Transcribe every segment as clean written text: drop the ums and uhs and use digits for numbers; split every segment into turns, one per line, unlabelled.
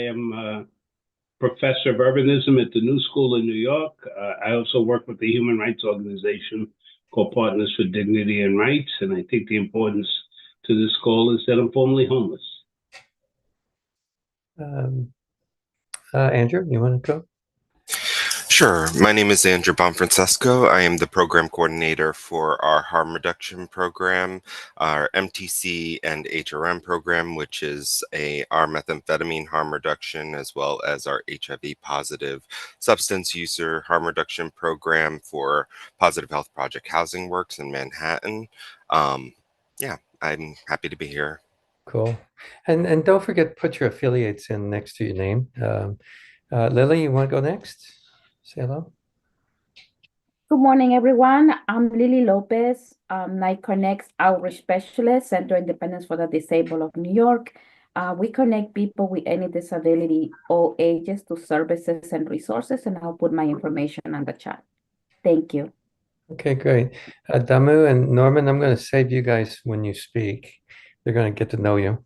am a professor of urbanism at the New School in New York. I also work with the human rights organization called Partners for Dignity and Rights, and I think the importance to this goal is that I'm formerly homeless.
Um, Andrew, you want to go?
Sure. My name is Andrew Bonfrancesco. I am the program coordinator for our harm reduction program, our MTC and HRM program, which is our methamphetamine harm reduction, as well as our HIV positive substance user harm reduction program for Positive Health Project Housing Works in Manhattan. Yeah, I'm happy to be here.
Cool. And don't forget, put your affiliates in next to your name. Lily, you want to go next? Say hello.
Good morning, everyone. I'm Lily Lopez. I connect Outreach Specialist, Center Independence for the Disabled of New York. We connect people with any disability, all ages, to services and resources, and I'll put my information on the chat. Thank you.
Okay, great. Damu and Norman, I'm going to save you guys when you speak. They're going to get to know you.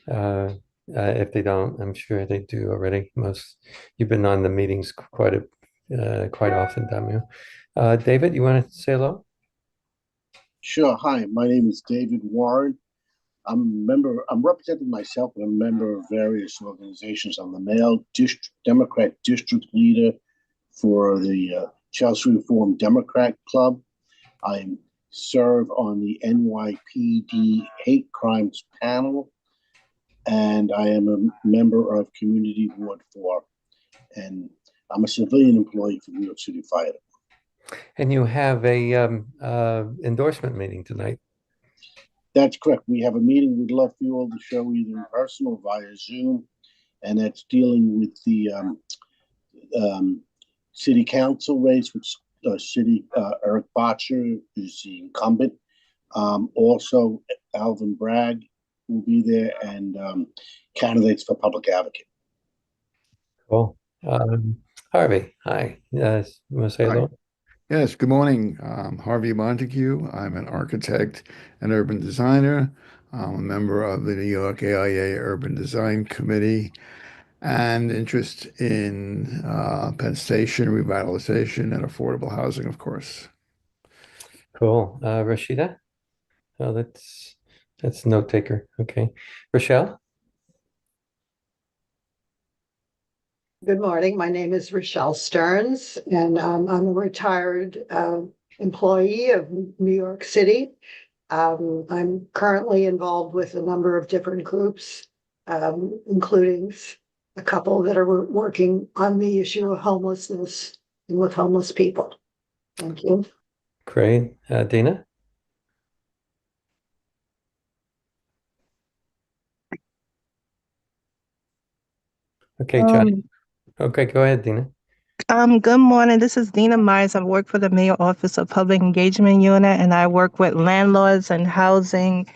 If they don't, I'm sure they do already. You've been on the meetings quite often, Damu. David, you want to say hello?
Sure. Hi, my name is David Warren. I'm representing myself, and I'm a member of various organizations. I'm the male Democrat district leader for the Chelsea Reform Democrat Club. I serve on the NYPD hate crimes panel, and I am a member of Community Ward 4. And I'm a civilian employee for New York City Fire.
And you have a endorsement meeting tonight.
That's correct. We have a meeting we'd love for you all to show either in person or via Zoom, and that's dealing with the city council race, which Eric Botcher is the incumbent. Also, Alvin Bragg will be there, and candidates for public advocate.
Cool. Harvey, hi. Yes, you want to say hello?
Yes, good morning. Harvey Montague. I'm an architect and urban designer. I'm a member of the New York AIA Urban Design Committee and interest in Penn Station revitalization and affordable housing, of course.
Cool. Rashida? Oh, that's note taker. Okay. Rochelle?
Good morning. My name is Rochelle Stearns, and I'm a retired employee of New York City. I'm currently involved with a number of different groups, including a couple that are working on the issue of homelessness and with homeless people. Thank you.
Great. Dina? Okay, Johnny. Okay, go ahead, Dina.
Good morning. This is Dina Myers. I work for the Mayor Office of Public Engagement Unit, and I work with landlords and housing,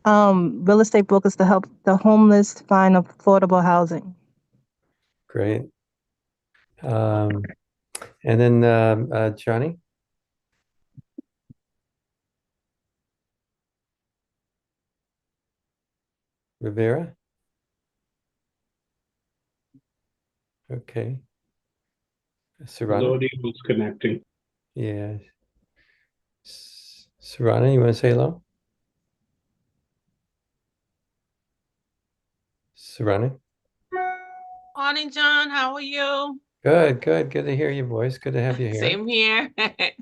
real estate brokers to help the homeless find affordable housing.
Great. And then Johnny? Rivera? Okay. Serrano?
Lodi was connecting.
Yeah. Serrano, you want to say hello? Serrano?
Morning, John. How are you?
Good to hear your voice. Good to have you here.
Same here.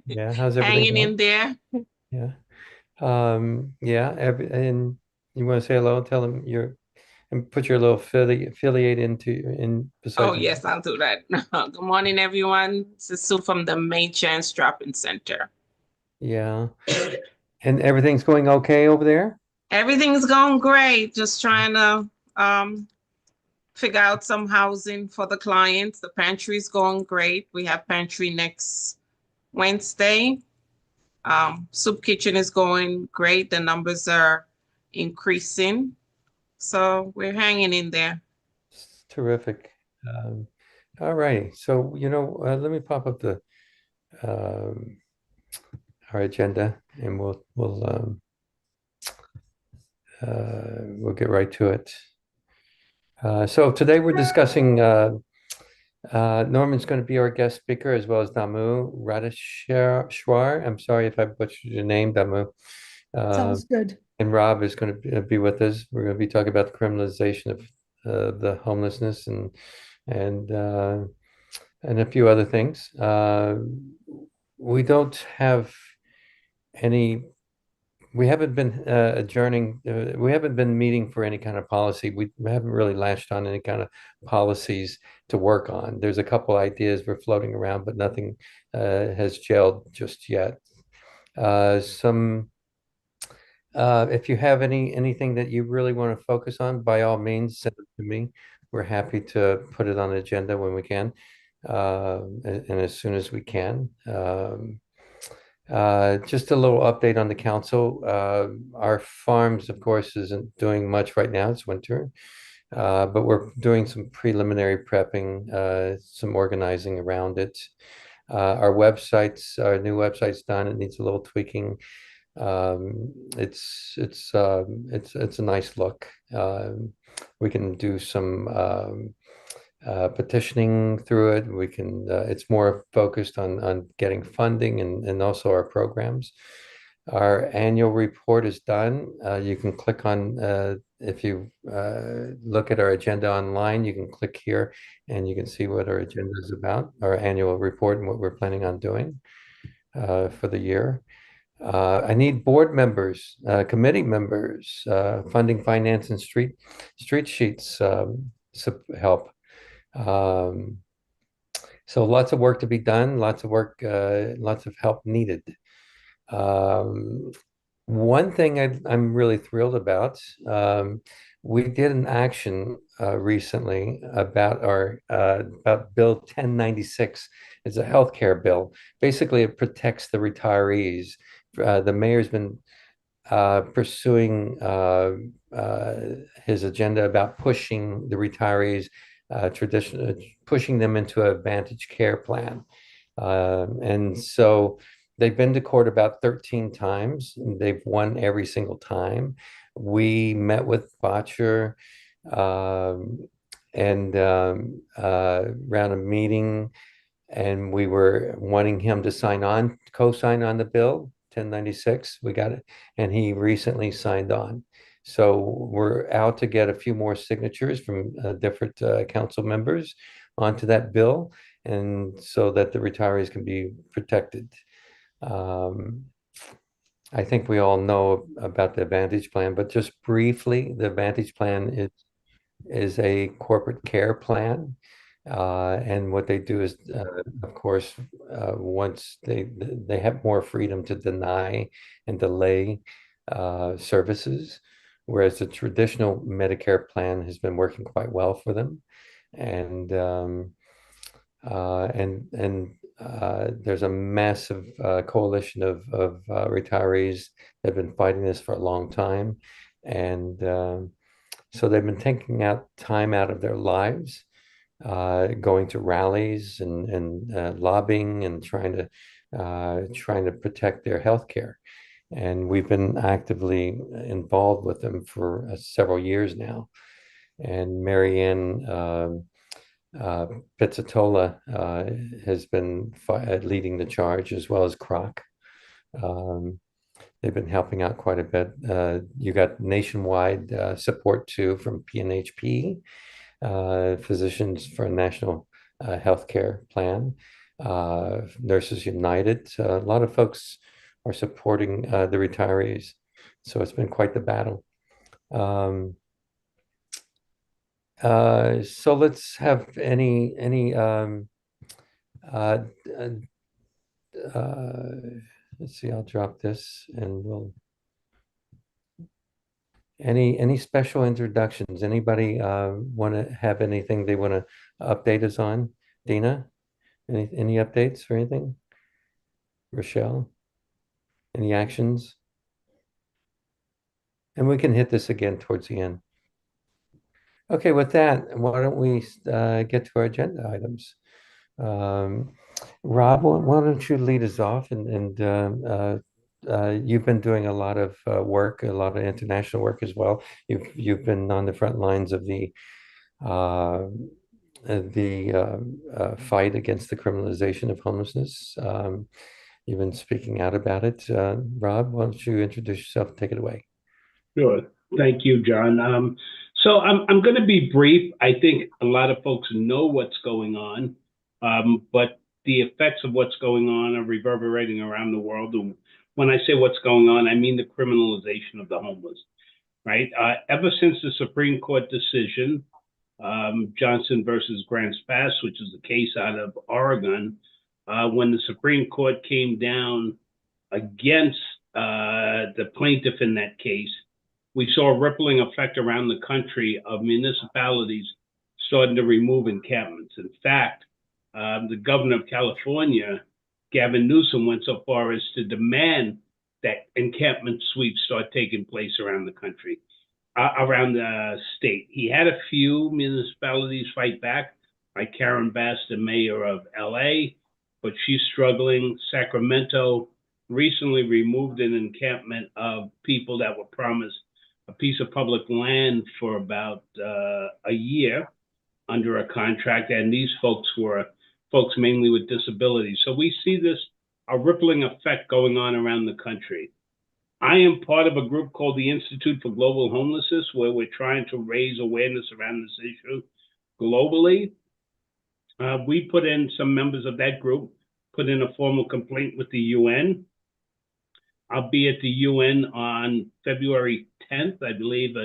Yeah, how's everything
Hanging in there.
Yeah. Yeah, and you want to say hello, tell them and put your little affiliate in beside
Oh,
you.
yes, I'll do that. Good morning, everyone. This is Sue from the May Chance Drop-In Center.
Yeah. And everything's going okay over there?
Everything's going great. Just trying to figure out some housing for the clients. The pantry's going great. We have pantry next Wednesday. Soup kitchen is going great. The numbers are increasing. So we're hanging in there.
It's terrific. All right. So, let me pop up the our agenda, and we'll get right to it. So today we're discussing, Norman's going to be our guest speaker as well as Damu Radheshwar. I'm sorry if I butchered your name, Damu.
Sounds good.
And Rob is going to be with us. We're going to be talking about the criminalization of the homelessness and a few other things. We don't have any. We haven't been adjourning. We haven't been meeting for any kind of policy. We haven't really latched on any kind of policies to work on. There's a couple ideas we're floating around, but nothing has gelled just yet. If you have anything that you really want to focus on, by all means, send it to me. We're happy to put it on the agenda when we can, and as soon as we can. Just a little update on the council. Our farms, of course, isn't doing much right now. It's winter, but we're doing some preliminary prepping, some organizing around it. Our new website's done. It needs a little tweaking. It's a nice look. We can do some petitioning through it. We can. It's more focused on getting funding and also our programs. Our annual report is done. You can click on if you look at our agenda online. You can click here, and you can see what our agenda is about. Our annual report and what we're planning on doing for the year. I need board members, committee members, funding, finance, and street sheets help. So lots of work to be done, lots of work, lots of help needed. One thing I'm really thrilled about, we did an action recently about about Bill 1096. It's a healthcare bill. Basically, it protects the retirees. The mayor's been pursuing his agenda about pushing the retirees, pushing them into a Advantage Care plan. And so they've been to court about 13 times. They've won every single time. We met with Botcher and ran a meeting, and we were wanting him to co-sign on the bill 1096. We got it, and he recently signed on. So we're out to get a few more signatures from different council members onto that bill, and so that the retirees can be protected. I think we all know about the Advantage Plan, but just briefly, the Advantage Plan is a corporate care plan. And what they do is, of course, once they have more freedom to deny and delay services, whereas the traditional Medicare plan has been working quite well for them. And there's a massive coalition of retirees that have been fighting this for a long time. And so they've been taking time out of their lives, going to rallies and lobbying and trying to protect their health care. And we've been actively involved with them for several years now. And Marianne Pizzatola has been leading the charge, as well as Croc. They've been helping out quite a bit. You got nationwide support too from PNHP, Physicians for a National Healthcare Plan, Nurses United. A lot of folks are supporting the retirees. So it's been quite the battle. So let's have let's see, I'll drop this and we'll, any special introductions? Anybody want to have anything they want to update us on? Dina, any updates or anything? Rochelle, any actions? And we can hit this again towards the end. Okay, with that, why don't we get to our agenda items? Rob, why don't you lead us off? And you've been doing a lot of work, a lot of international work as well. You've been on the front lines of the the fight against the criminalization of homelessness. You've been speaking out about it. Rob, why don't you introduce yourself and take it away?
Sure. Thank you, John. So I'm going to be brief. I think a lot of folks know what's going on, but the effects of what's going on are reverberating around the world. And when I say what's going on, I mean the criminalization of the homeless, right? Ever since the Supreme Court decision, Johnson versus Grants Pass, which is a case out of Oregon, when the Supreme Court came down against the plaintiff in that case, we saw a rippling effect around the country of municipalities starting to remove encampments. In fact, the governor of California, Gavin Newsom, went so far as to demand that encampment sweeps start taking place around the country, around the state. He had a few municipalities fight back, like Karen Bass, the mayor of LA, but she's struggling. Sacramento recently removed an encampment of people that were promised a piece of public land for about a year under a contract, and these folks were folks mainly with disabilities. So we see this, a rippling effect going on around the country. I am part of a group called the Institute for Global Homelessness, where we're trying to raise awareness around this issue globally. We put in, some members of that group put in a formal complaint with the UN. I'll be at the UN on February 10th, I believe.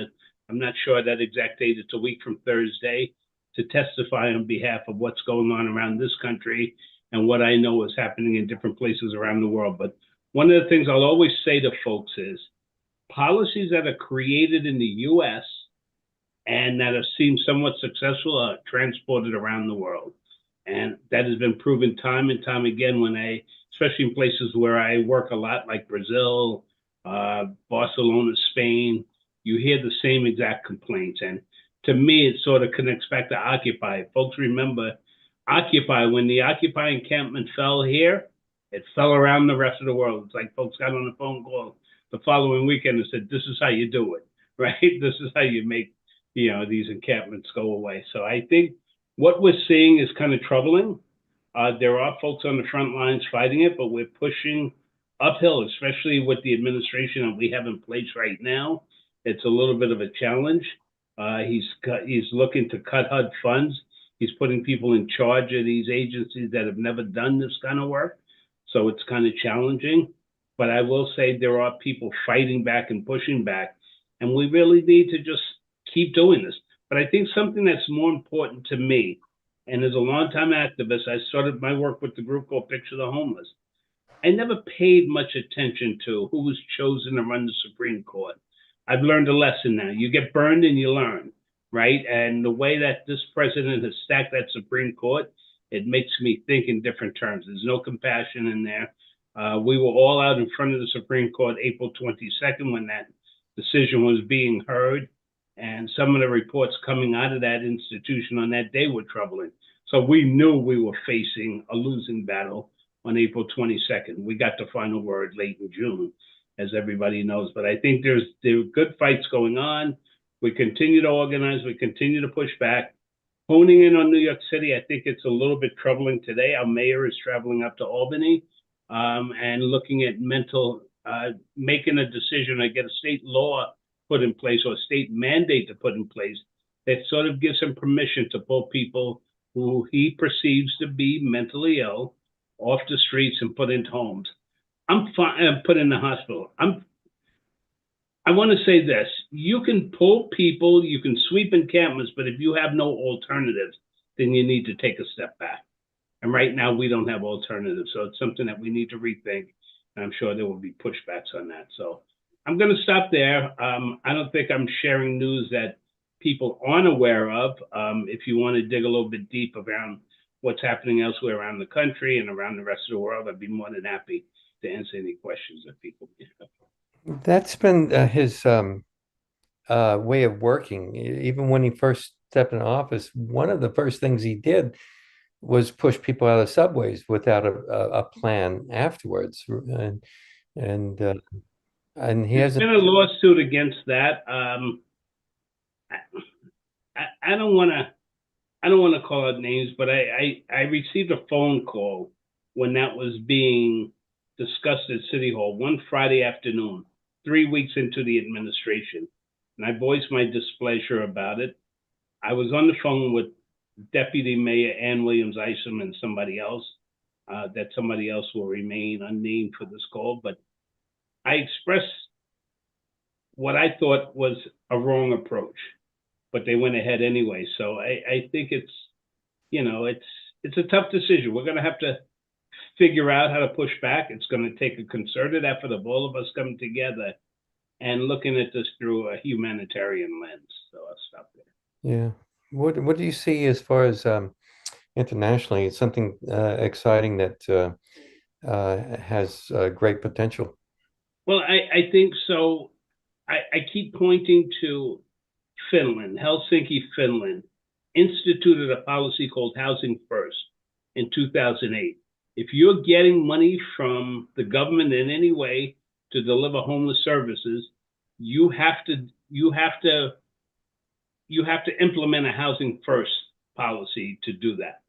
I'm not sure that exact date. It's a week from Thursday, to testify on behalf of what's going on around this country and what I know is happening in different places around the world. But one of the things I'll always say to folks is policies that are created in the US and that have seemed somewhat successful are transported around the world. And that has been proven time and time again when especially in places where I work a lot, like Brazil, Barcelona, Spain, you hear the same exact complaints. And to me, it sort of connects back to Occupy. Folks remember Occupy, when the Occupy encampment fell here, it fell around the rest of the world. It's like folks got on a phone call the following weekend and said, this is how you do it, right? This is how you make, these encampments go away. So I think what we're seeing is kind of troubling. There are folks on the front lines fighting it, but we're pushing uphill, especially with the administration that we have in place right now. It's a little bit of a challenge. He's looking to cut HUD funds. He's putting people in charge of these agencies that have never done this kind of work. So it's kind of challenging. But I will say there are people fighting back and pushing back. And we really need to just keep doing this. But I think something that's more important to me, and as a longtime activist, I started my work with the group called Picture the Homeless. I never paid much attention to who was chosen to run the Supreme Court. I've learned a lesson now. You get burned and you learn, right? And the way that this president has stacked that Supreme Court, it makes me think in different terms. There's no compassion in there. We were all out in front of the Supreme Court April 22nd when that decision was being heard. And some of the reports coming out of that institution on that day were troubling. So we knew we were facing a losing battle on April 22nd. We got the final word late in June, as everybody knows. But I think there are good fights going on. We continue to organize. We continue to push back. Honing in on New York City, I think it's a little bit troubling today. Our mayor is traveling up to Albany and looking at making a decision to get a state law put in place or a state mandate to put in place that sort of gives him permission to pull people who he perceives to be mentally ill off the streets and put into homes. I'm fine, put in the hospital. I want to say this: you can pull people, you can sweep encampments, but if you have no alternatives, then you need to take a step back. And right now, we don't have alternatives, so it's something that we need to rethink. And I'm sure there will be pushbacks on that. So I'm going to stop there. I don't think I'm sharing news that people aren't aware of. If you want to dig a little bit deep around what's happening elsewhere around the country and around the rest of the world, I'd be more than happy to answer any questions that people may have.
That's been his way of working. Even when he first stepped in office, one of the first things he did was push people out of subways without a plan afterwards. And he
There's
hasn't
been a lawsuit against that. I don't want to call out names, but I received a phone call when that was being discussed at City Hall one Friday afternoon, 3 weeks into the administration, and I voiced my displeasure about it. I was on the phone with Deputy Mayor Ann Williams Isom and somebody else. That somebody else will remain unnamed for this call, but I expressed what I thought was a wrong approach, but they went ahead anyway. So I think it's, it's a tough decision. We're going to have to figure out how to push back. It's going to take a concerted effort of all of us coming together and looking at this through a humanitarian lens. So I'll stop there.
Yeah. What do you see as far as internationally? It's something exciting that has great potential.
Well, I think so. I keep pointing to Finland, Helsinki, Finland, instituted a policy called Housing First in 2008. If you're getting money from the government in any way to deliver homeless services, you have to implement a Housing First policy to do that.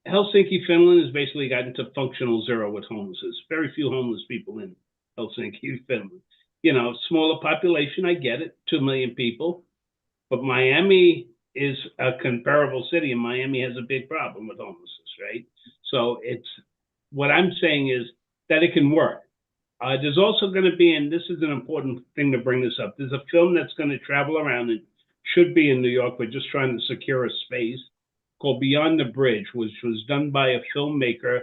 Helsinki, Finland has basically gotten to functional zero with homelessness. Very few homeless people in Helsinki, Finland. Smaller population, I get it, 2 million people. But Miami is a comparable city, and Miami has a big problem with homelessness, right? So what I'm saying is that it can work. There's also going to be, and this is an important thing to bring this up, there's a film that's going to travel around and should be in New York. We're just trying to secure a space, called Beyond the Bridge, which was done by a filmmaker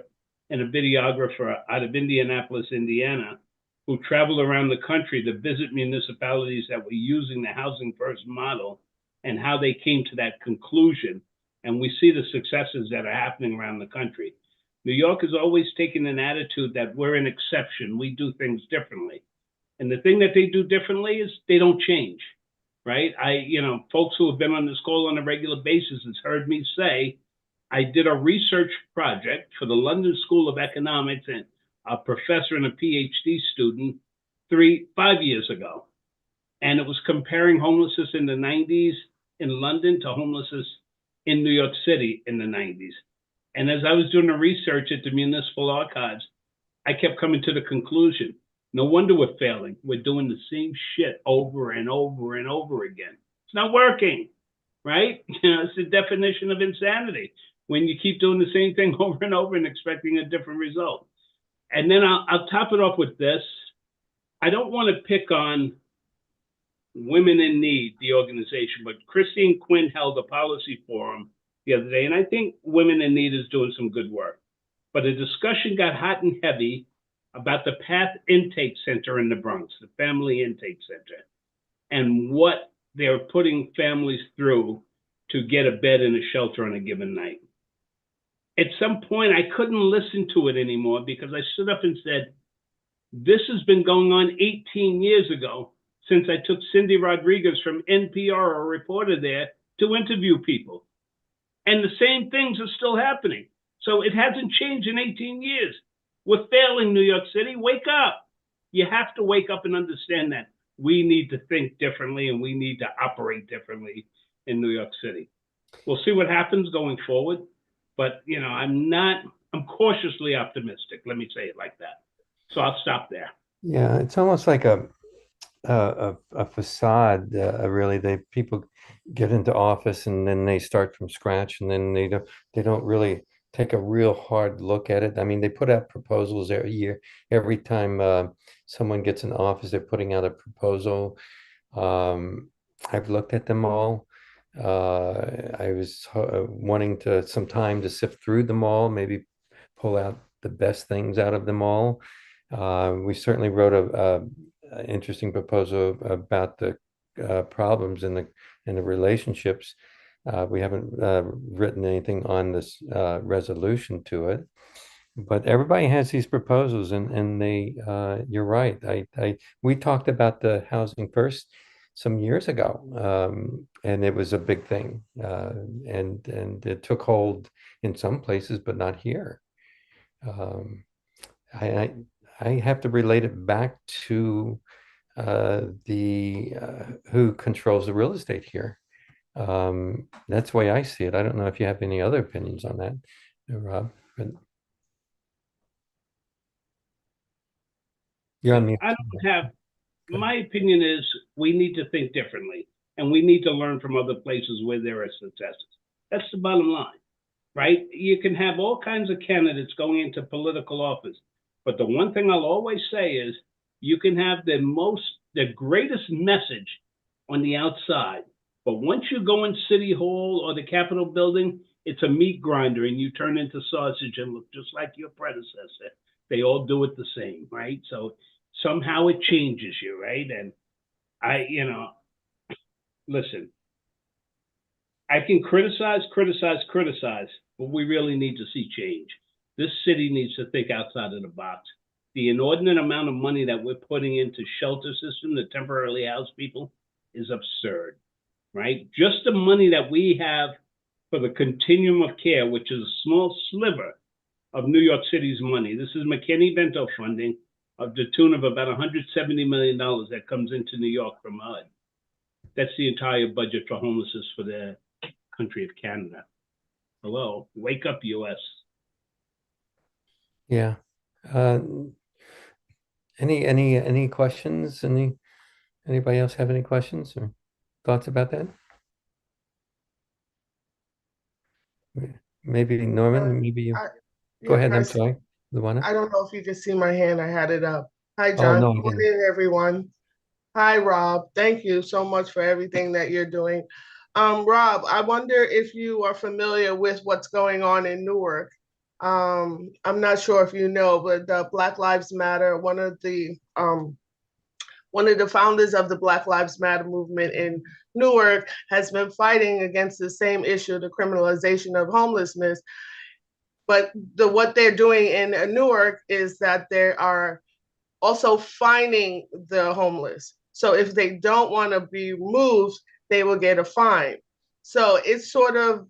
and a videographer out of Indianapolis, Indiana, who traveled around the country to visit municipalities that were using the Housing First model and how they came to that conclusion. And we see the successes that are happening around the country. New York has always taken an attitude that we're an exception. We do things differently. And the thing that they do differently is they don't change, right? Folks who have been on this call on a regular basis has heard me say, I did a research project for the London School of Economics and a professor and a PhD student 5 years ago. And it was comparing homelessness in the 90s in London to homelessness in New York City in the 90s. And as I was doing the research at the municipal archives, I kept coming to the conclusion, no wonder we're failing. We're doing the same shit over and over and over again. It's not working, right? It's the definition of insanity when you keep doing the same thing over and over and expecting a different result. And then I'll top it off with this. I don't want to pick on Women in Need, the organization, but Christine Quinn held a policy forum the other day, and I think Women in Need is doing some good work. But a discussion got hot and heavy about the PATH Intake Center in the Bronx, the Family Intake Center, and what they're putting families through to get a bed in a shelter on a given night. At some point, I couldn't listen to it anymore because I stood up and said, this has been going on 18 years ago since I took Cindy Rodriguez from NPR, a reporter there, to interview people. And the same things are still happening. So it hasn't changed in 18 years. We're failing, New York City. Wake up. You have to wake up and understand that we need to think differently and we need to operate differently in New York City. We'll see what happens going forward. But, I'm cautiously optimistic. Let me say it like that. So I'll stop there.
Yeah, it's almost like a facade, really. People get into office and then they start from scratch, and then they don't really take a real hard look at it. I mean, they put out proposals every year. Every time someone gets in office, they're putting out a proposal. I've looked at them all. I was wanting some time to sift through them all, maybe pull out the best things out of them all. We certainly wrote a interesting proposal about the problems in the relationships. We haven't written anything on this resolution to it, but everybody has these proposals, and they you're right. We talked about the Housing First some years ago, and it was a big thing, and it took hold in some places, but not here. I have to relate it back to who controls the real estate here. That's the way I see it. I don't know if you have any other opinions on that, Rob, but you're on mute.
I don't have, my opinion is we need to think differently and we need to learn from other places where there are successes. That's the bottom line, right? You can have all kinds of candidates going into political office, but the one thing I'll always say is you can have the greatest message on the outside, but once you go in City Hall or the Capitol building, it's a meat grinder and you turn into sausage and look just like your predecessor. They all do it the same, right? So somehow it changes you, right? And listen, I can criticize, but we really need to see change. This city needs to think outside of the box. The inordinate amount of money that we're putting into shelter system to temporarily house people is absurd, right? Just the money that we have for the continuum of care, which is a small sliver of New York City's money. This is McKinney-Vento funding of the tune of about $170 million that comes into New York from HUD. That's the entire budget for homelessness for the country of Canada. Hello, wake up, U.S.
Yeah. Any questions? Anybody else have any questions or thoughts about that? Maybe Norman, maybe you go ahead. I'm sorry, Luana.
I don't know if you can see my hand. I had it up. Hi,
Oh,
John.
no,
Good morning, everyone. Hi, Rob. Thank you so much for everything that you're doing. Rob, I wonder if you are familiar with what's going on in Newark. I'm not sure if you know, but the Black Lives Matter, one of the founders of the Black Lives Matter movement in Newark has been fighting against the same issue, the criminalization of homelessness. But what they're doing in Newark is that they are also fining the homeless. So if they don't want to be moved, they will get a fine. So it sort of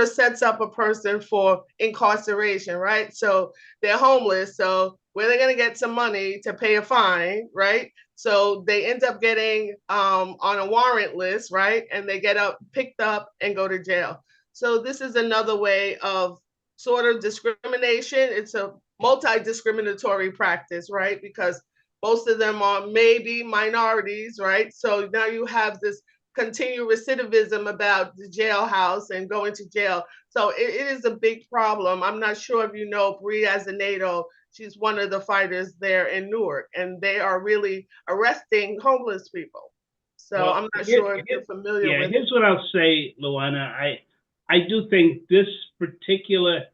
sets up a person for incarceration, right? So they're homeless. So where they're going to get some money to pay a fine, right? So they end up getting on a warrant list, right? And they get picked up and go to jail. So this is another way of sort of discrimination. It's a multi-discriminatory practice, right? Because most of them are maybe minorities, right? So now you have this continued recidivism about the jailhouse and going to jail. So it is a big problem. I'm not sure if you know Bree Azenato. She's one of the fighters there in Newark, and they are really arresting homeless people. So well, I'm not sure if you're familiar with.
Here's what I'll say, Luana. I do think this particular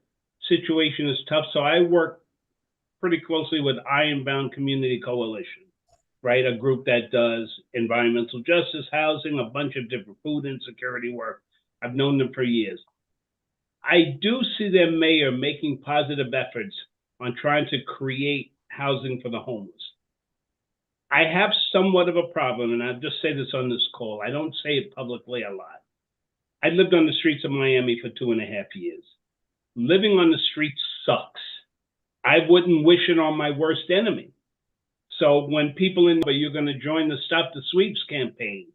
situation is tough. So I work pretty closely with Ironbound Community Coalition, right? A group that does environmental justice, housing, a bunch of different food insecurity work. I've known them for years. I do see their mayor making positive efforts on trying to create housing for the homeless. I have somewhat of a problem, and I'll just say this on this call. I don't say it publicly a lot. I lived on the streets of Miami for 2.5 years. Living on the streets sucks. I wouldn't wish it on my worst enemy. So when people in, you're going to join the Stop the Sweeps campaign,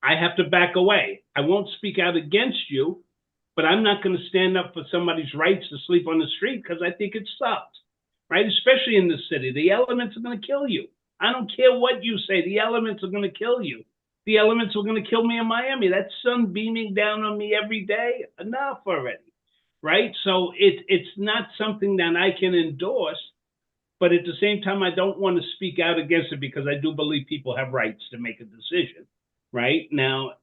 I have to back away. I won't speak out against you, but I'm not going to stand up for somebody's rights to sleep on the street because I think it sucks, right? Especially in this city. The elements are going to kill you. I don't care what you say. The elements are going to kill you. The elements were going to kill me in Miami. That sun beaming down on me every day, enough already, right? So it's not something that I can endorse, but at the same time, I don't want to speak out against it because I do believe people have rights to make a decision, right? Now,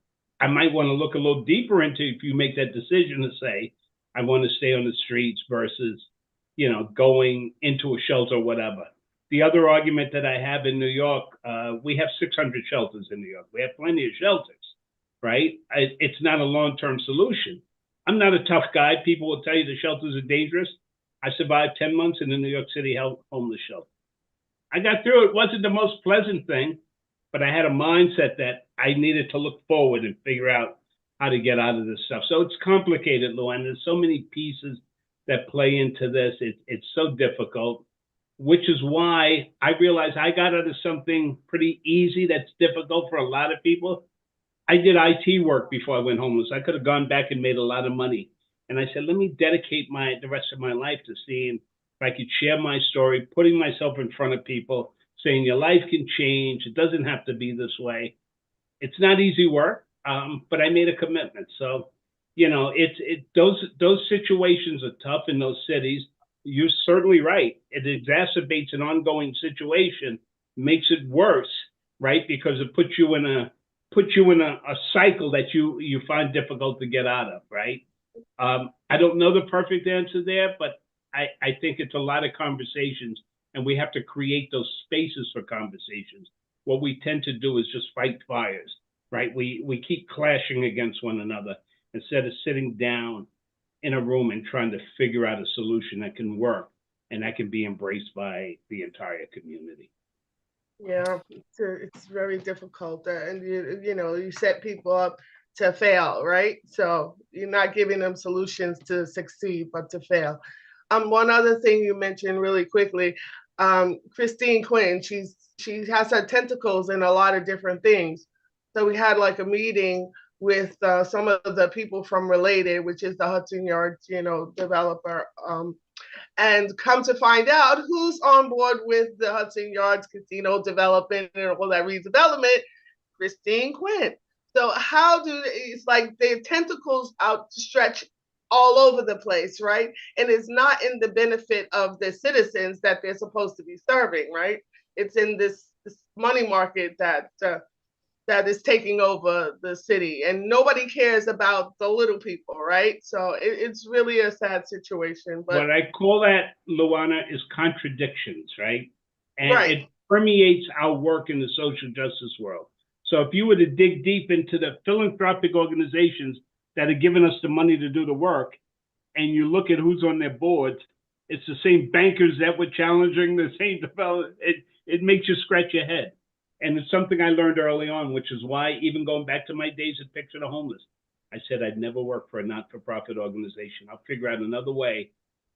I might want to look a little deeper into if you make that decision to say, I want to stay on the streets versus, going into a shelter or whatever. The other argument that I have in New York, we have 600 shelters in New York. We have plenty of shelters, right? It's not a long-term solution. I'm not a tough guy. People will tell you the shelters are dangerous. I survived 10 months in the New York City homeless shelter. I got through it. It wasn't the most pleasant thing, but I had a mindset that I needed to look forward and figure out how to get out of this stuff. So it's complicated, Lou, and there's so many pieces that play into this. It's so difficult, which is why I realized I got out of something pretty easy that's difficult for a lot of people. I did IT work before I went homeless. I could have gone back and made a lot of money. And I said, let me dedicate the rest of my life to seeing if I could share my story, putting myself in front of people, saying your life can change. It doesn't have to be this way. It's not easy work, but I made a commitment. So, those situations are tough in those cities. You're certainly right. It exacerbates an ongoing situation, makes it worse, right? Because it puts you in a cycle that you find difficult to get out of, right? I don't know the perfect answer there, but I think it's a lot of conversations, and we have to create those spaces for conversations. What we tend to do is just fight fires, right? We keep clashing against one another instead of sitting down in a room and trying to figure out a solution that can work and that can be embraced by the entire community.
Yeah, it's very difficult, and you set people up to fail, right? So you're not giving them solutions to succeed, but to fail. One other thing you mentioned really quickly, Christine Quinn, she has her tentacles in a lot of different things. So we had like a meeting with some of the people from Related, which is the Hudson Yards, developer. And come to find out who's on board with the Hudson Yards casino development and all that redevelopment, Christine Quinn. So it's like their tentacles outstretch all over the place, right? And it's not in the benefit of the citizens that they're supposed to be serving, right? It's in this money market that is taking over the city, and nobody cares about the little people, right? So it's really a sad situation. But
what I call that, Luana, is contradictions, right? And
right.
It permeates our work in the social justice world. So if you were to dig deep into the philanthropic organizations that are giving us the money to do the work, and you look at who's on their boards, it's the same bankers that were challenging the same development. It makes you scratch your head. And it's something I learned early on, which is why, even going back to my days at Picture the Homeless, I said I'd never work for a not-for-profit organization. I'll figure out another way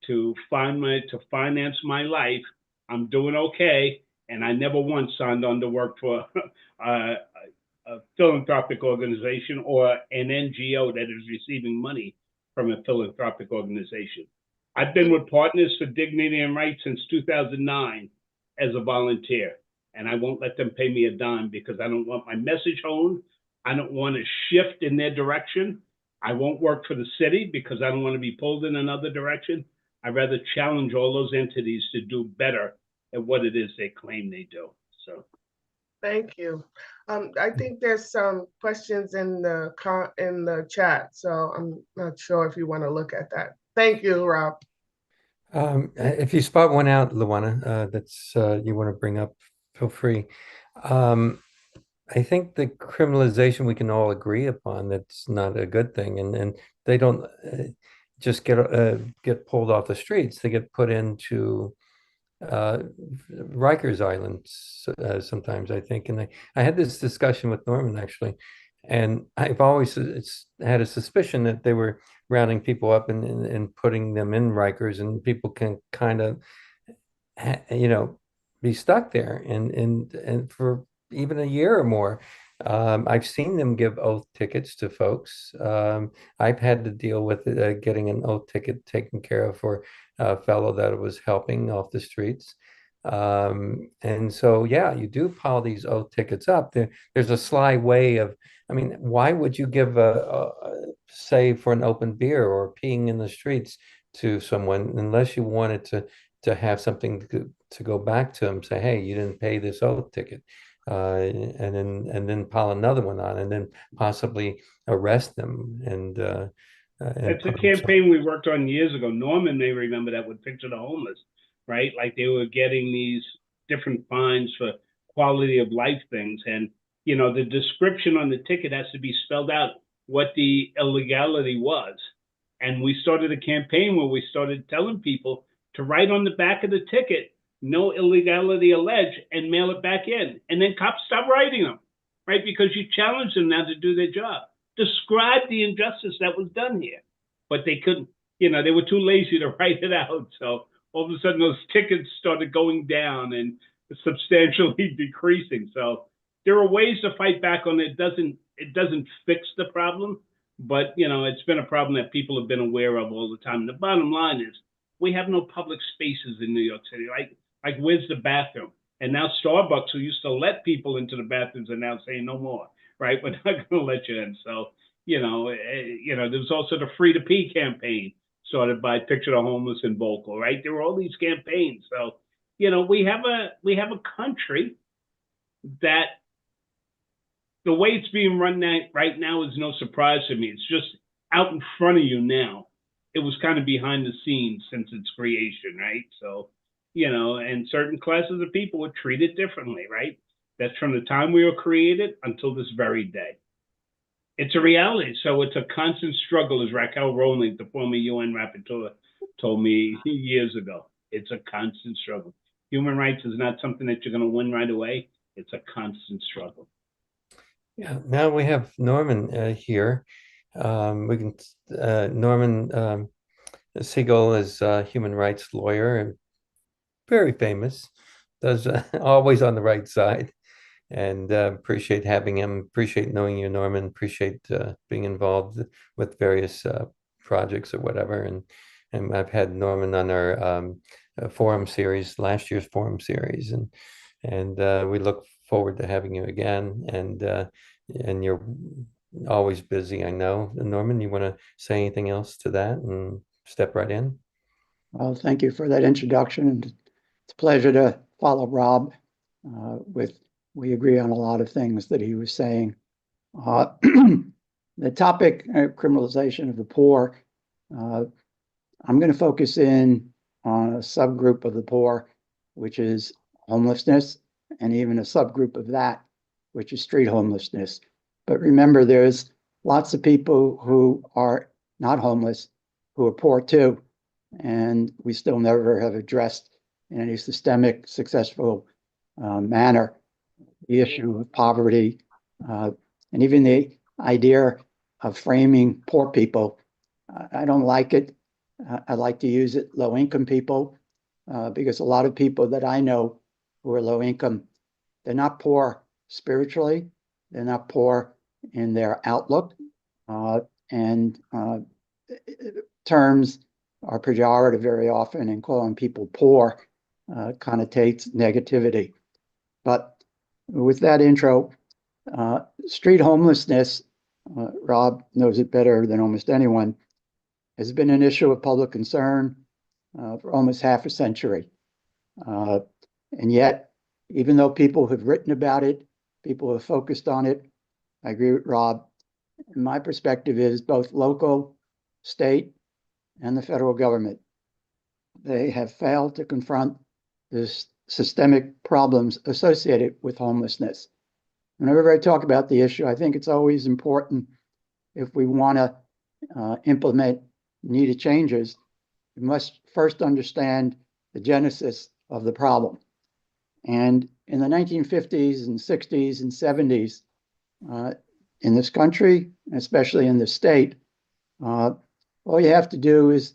to finance my life. I'm doing okay, and I never once signed on to work for a philanthropic organization or an NGO that is receiving money from a philanthropic organization. I've been with Partners for Dignity and Rights since 2009 as a volunteer. And I won't let them pay me a dime because I don't want my message honed. I don't want to shift in their direction. I won't work for the city because I don't want to be pulled in another direction. I'd rather challenge all those entities to do better at what it is they claim they do. So,
thank you. I think there's some questions in the chat, so I'm not sure if you want to look at that. Thank you, Rob.
If you spot one out, Luana, that's you want to bring up, feel free. I think the criminalization we can all agree upon that's not a good thing, and they don't just get pulled off the streets. They get put into Rikers Island sometimes, I think. And I had this discussion with Norman actually, and I've always had a suspicion that they were rounding people up and putting them in Rikers, and people can kind of be stuck there and for even a year or more. I've seen them give oath tickets to folks. I've had to deal with getting an oath ticket taken care of for a fellow that was helping off the streets. And so, yeah, you do pile these oath tickets up. There's a sly way of, why would you give say for an open beer or peeing in the streets to someone unless you wanted to have something to go back to them, say, hey, you didn't pay this oath ticket, and then pile another one on, and then possibly arrest them. And
it's a campaign we worked on years ago. Norman may remember that with Picture the Homeless, right? Like they were getting these different fines for quality of life things, and the description on the ticket has to be spelled out what the illegality was. And we started a campaign where we started telling people to write on the back of the ticket, no illegality alleged, and mail it back in. And then cops stop writing them, right? Because you challenge them now to do their job. Describe the injustice that was done here. But they couldn't, they were too lazy to write it out. So all of a sudden those tickets started going down and substantially decreasing. So there are ways to fight back on it. it doesn't fix the problem, but it's been a problem that people have been aware of all the time. The bottom line is we have no public spaces in New York City. Like where's the bathroom? And now Starbucks, who used to let people into the bathrooms, are now saying no more, right? We're not going to let you in. So, there's also the Free to Pee campaign started by Picture the Homeless in Vocal, right? There were all these campaigns. So, we have a country that the way it's being run right now is no surprise to me. It's just out in front of you now. It was kind of behind the scenes since its creation, right? So, and certain classes of people were treated differently, right? That's from the time we were created until this very day. It's a reality. So it's a constant struggle, as Raquel Rowling, the former UN rapporteur, told me years ago. It's a constant struggle. Human rights is not something that you're going to win right away. It's a constant struggle.
Yeah, now we have Norman here. Norman Siegel is a human rights lawyer and very famous, does always on the right side, and appreciate having him, appreciate knowing you, Norman, appreciate being involved with various projects or whatever. And I've had Norman on our forum series, last year's forum series, and we look forward to having you again. And you're always busy, I know. Norman, you want to say anything else to that and step right in?
Well, thank you for that introduction. And it's a pleasure to follow Rob. We agree on a lot of things that he was saying. The topic, criminalization of the poor, I'm going to focus in on a subgroup of the poor, which is homelessness, and even a subgroup of that, which is street homelessness. But remember, there's lots of people who are not homeless, who are poor too, and we still never have addressed in any systemic, successful manner the issue of poverty, and even the idea of framing poor people. I don't like it. I like to use it low-income people, because a lot of people that I know who are low income, they're not poor spiritually, they're not poor in their outlook, and terms are pejorative very often, and calling people poor connotates negativity. But with that intro, street homelessness, Rob knows it better than almost anyone, has been an issue of public concern for almost half a century. And yet, even though people have written about it, people have focused on it, I agree with Rob. My perspective is both local, state, and the federal government, they have failed to confront the systemic problems associated with homelessness. Whenever I talk about the issue, I think it's always important, if we want to implement needed changes, we must first understand the genesis of the problem. And in the 1950s and 60s and 70s, in this country, especially in the state, all you have to do is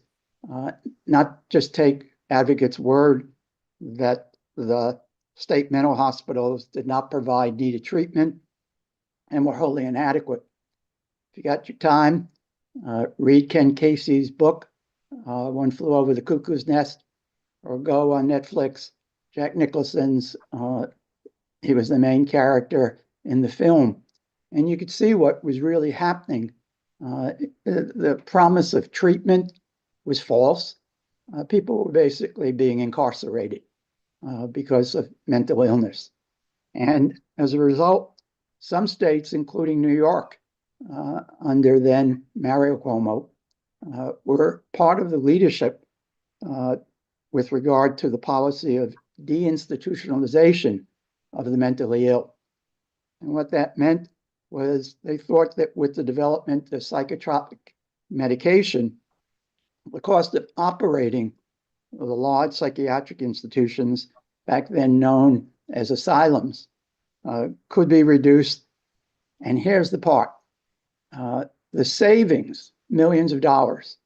not just take advocates' word that the state mental hospitals did not provide needed treatment and were wholly inadequate. If you got your time, read Ken Casey's book, One Flew Over the Cuckoo's Nest, or go on Netflix. Jack Nicholson's, he was the main character in the film. And you could see what was really happening. The promise of treatment was false. People were basically being incarcerated because of mental illness. And as a result, some states, including New York, under then Mario Cuomo, were part of the leadership with regard to the policy of deinstitutionalization of the mentally ill. And what that meant was they thought that with the development of psychotropic medication, the cost of operating the large psychiatric institutions, back then known as asylums, could be reduced. And here's the part. The savings, millions of dollars,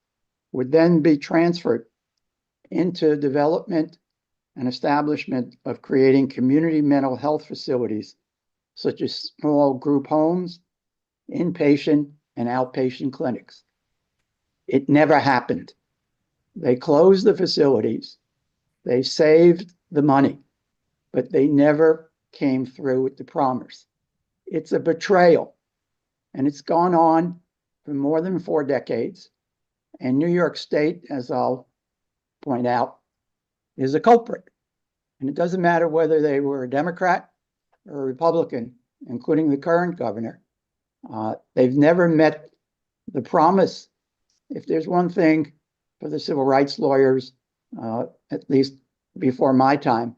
would then be transferred into development and establishment of creating community mental health facilities, such as small group homes inpatient and outpatient clinics. It never happened. They closed the facilities, they saved the money, but they never came through with the promise. It's a betrayal, and it's gone on for more than 4 decades. And New York State, as I'll point out, is a culprit. And it doesn't matter whether they were a Democrat or a Republican, including the current governor. They've never met the promise. If there's one thing for the civil rights lawyers, at least before my time,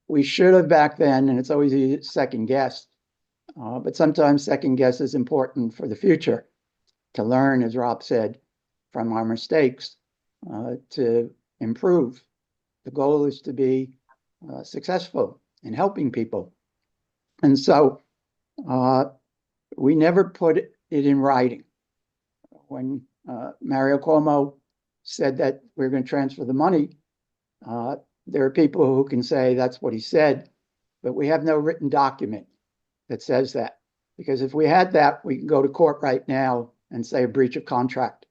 we should have back then, and it's always a second guess, but sometimes second guess is important for the future, to learn, as Rob said, from our mistakes, to improve. The goal is to be successful in helping people. And so we never put it in writing. When Mario Cuomo said that we're going to transfer the money, there are people who can say that's what he said, but we have no written document that says that. Because if we had that, we can go to court right now and say a breach of contract.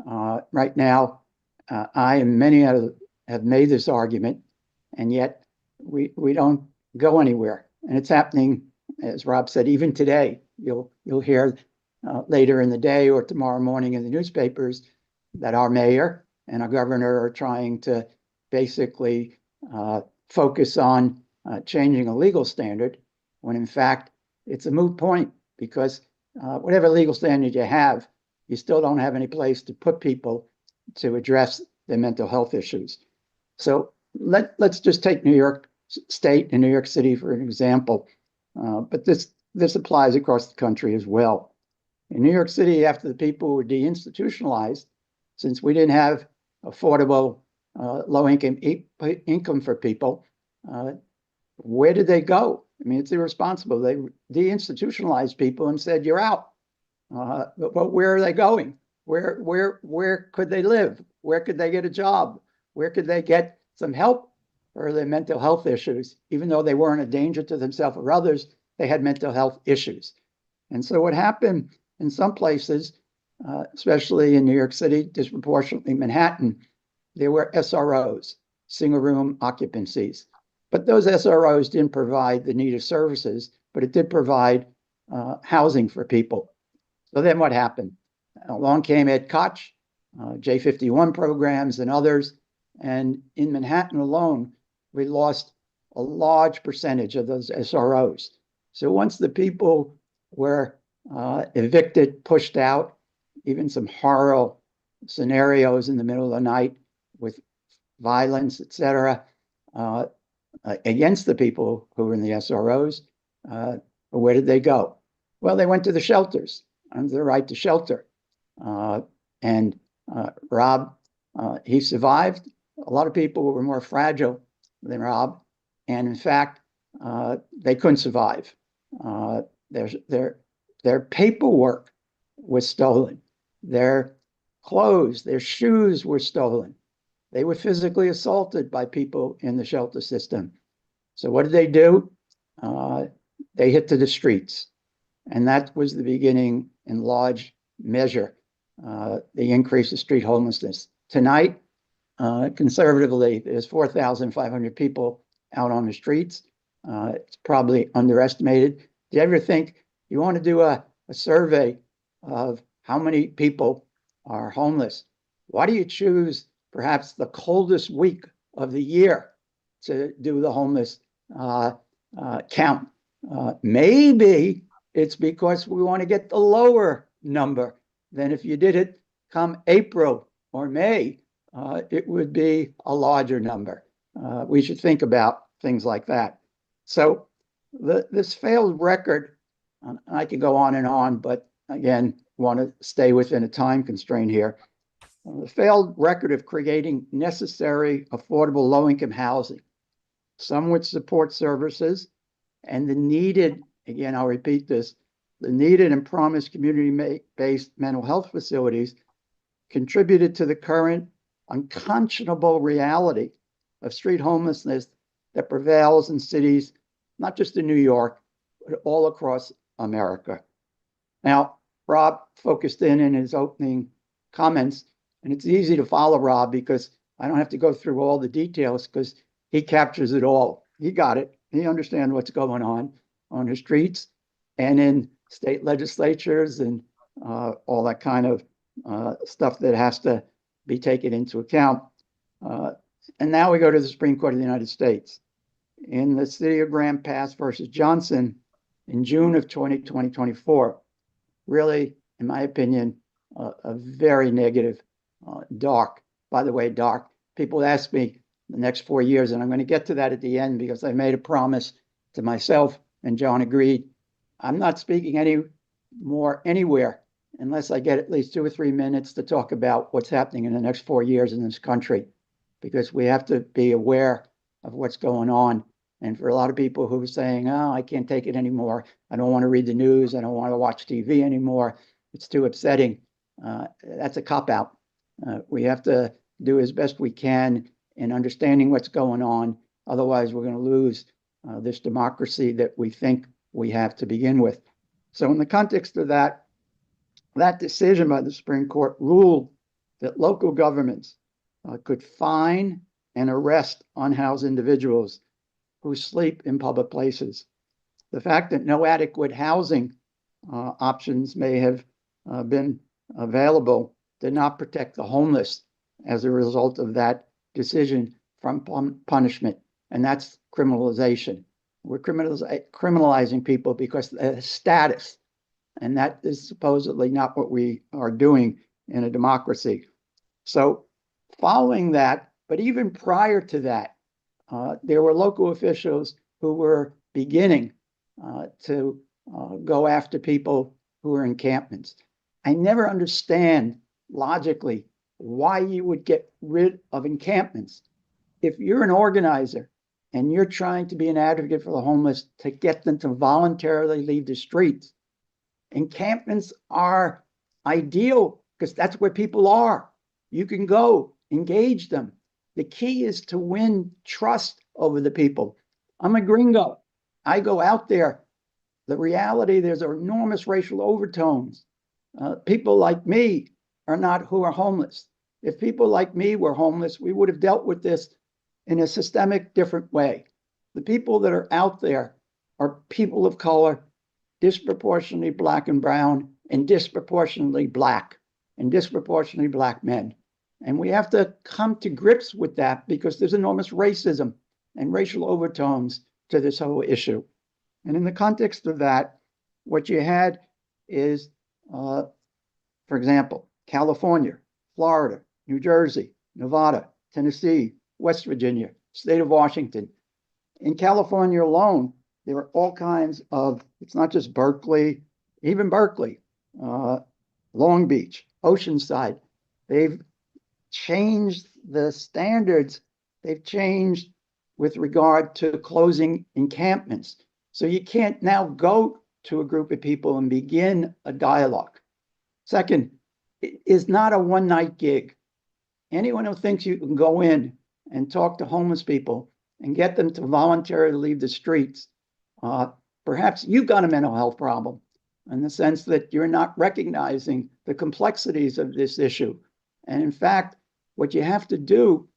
Right now, I and many have made this argument, and yet we don't go anywhere. And it's happening, as Rob said, even today. You'll hear later in the day or tomorrow morning in the newspapers that our mayor and our governor are trying to basically focus on changing a legal standard, when in fact it's a moot point, because whatever legal standard you have, you still don't have any place to put people to address their mental health issues. So let's just take New York State and New York City for an example, but this applies across the country as well. In New York City, after the people were deinstitutionalized, since we didn't have affordable low-income for people, where did they go? I mean, it's irresponsible. They deinstitutionalized people and said, you're out. But where are they going? Where could they live? Where could they get a job? Where could they get some help for their mental health issues? Even though they weren't a danger to themselves or others, they had mental health issues. And so what happened in some places, especially in New York City, disproportionately Manhattan, there were SROs, single room occupancies. But those SROs didn't provide the needed services, but it did provide housing for people. So then what happened? Along came Ed Koch, J51 programs and others. And in Manhattan alone, we lost a large percentage of those SROs. So once the people were evicted, pushed out, even some horrible scenarios in the middle of the night with violence, et cetera, against the people who were in the SROs, where did they go? Well, they went to the shelters under the right to shelter. And Rob, he survived. A lot of people were more fragile than Rob. And in fact, they couldn't survive. Their paperwork was stolen. Their clothes, their shoes were stolen. They were physically assaulted by people in the shelter system. So what did they do? They hit to the streets. And that was the beginning, in large measure, the increase of street homelessness. Tonight, conservatively, there's 4,500 people out on the streets. It's probably underestimated. Do you ever think you want to do a survey of how many people are homeless? Why do you choose perhaps the coldest week of the year to do the homeless count? Maybe it's because we want to get the lower number than if you did it come April or May, it would be a larger number. We should think about things like that. So this failed record, I could go on, but again, want to stay within a time constraint here. The failed record of creating necessary, affordable low-income housing, some with support services, and the needed, again, I'll repeat this, the needed and promised community-based mental health facilities contributed to the current unconscionable reality of street homelessness that prevails in cities, not just in New York, but all across America. Now, Rob focused in his opening comments, and it's easy to follow Rob because I don't have to go through all the details because he captures it all. He got it. He understands what's going on the streets and in state legislatures and all that kind of stuff that has to be taken into account. And now we go to the Supreme Court of the United States. In the city of Grant Pass versus Johnson in June of 2024, really, in my opinion, a very negative, dark, by the way, dark. People ask me the next 4 years, and I'm going to get to that at the end because I made a promise to myself, and John agreed. I'm not speaking any more anywhere unless I get at least 2 or 3 minutes to talk about what's happening in the next 4 years in this country, because we have to be aware of what's going on. And for a lot of people who are saying, oh, I can't take it anymore. I don't want to read the news. I don't want to watch TV anymore. It's too upsetting. That's a cop-out. We have to do as best we can in understanding what's going on. Otherwise, we're going to lose this democracy that we think we have to begin with. So in the context of that, that decision by the Supreme Court ruled that local governments could fine and arrest unhoused individuals who sleep in public places. The fact that no adequate housing options may have been available did not protect the homeless as a result of that decision from punishment, and that's criminalization. We're criminalizing people because of their status, and that is supposedly not what we are doing in a democracy. So following that, but even prior to that, there were local officials who were beginning to go after people who were encampments. I never understand logically why you would get rid of encampments. If you're an organizer and you're trying to be an advocate for the homeless to get them to voluntarily leave the streets, encampments are ideal because that's where people are. You can go, engage them. The key is to win trust over the people. I'm a gringo. I go out there. The reality, there's enormous racial overtones. People like me are not who are homeless. If people like me were homeless, we would have dealt with this in a systemic, different way. The people that are out there are people of color, disproportionately Black and brown, and disproportionately Black, and disproportionately Black men. And we have to come to grips with that because there's enormous racism and racial overtones to this whole issue. And in the context of that, what you had is, for example, California, Florida, New Jersey, Nevada, Tennessee, West Virginia, state of Washington. In California alone, there are all kinds of, it's not just Berkeley, even Berkeley, Long Beach, Oceanside. They've changed the standards. They've changed with regard to closing encampments. So you can't now go to a group of people and begin a dialogue. Second, it is not a one-night gig. Anyone who thinks you can go in and talk to homeless people and get them to voluntarily leave the streets, perhaps you've got a mental health problem in the sense that you're not recognizing the complexities of this issue. And in fact, what you have to do,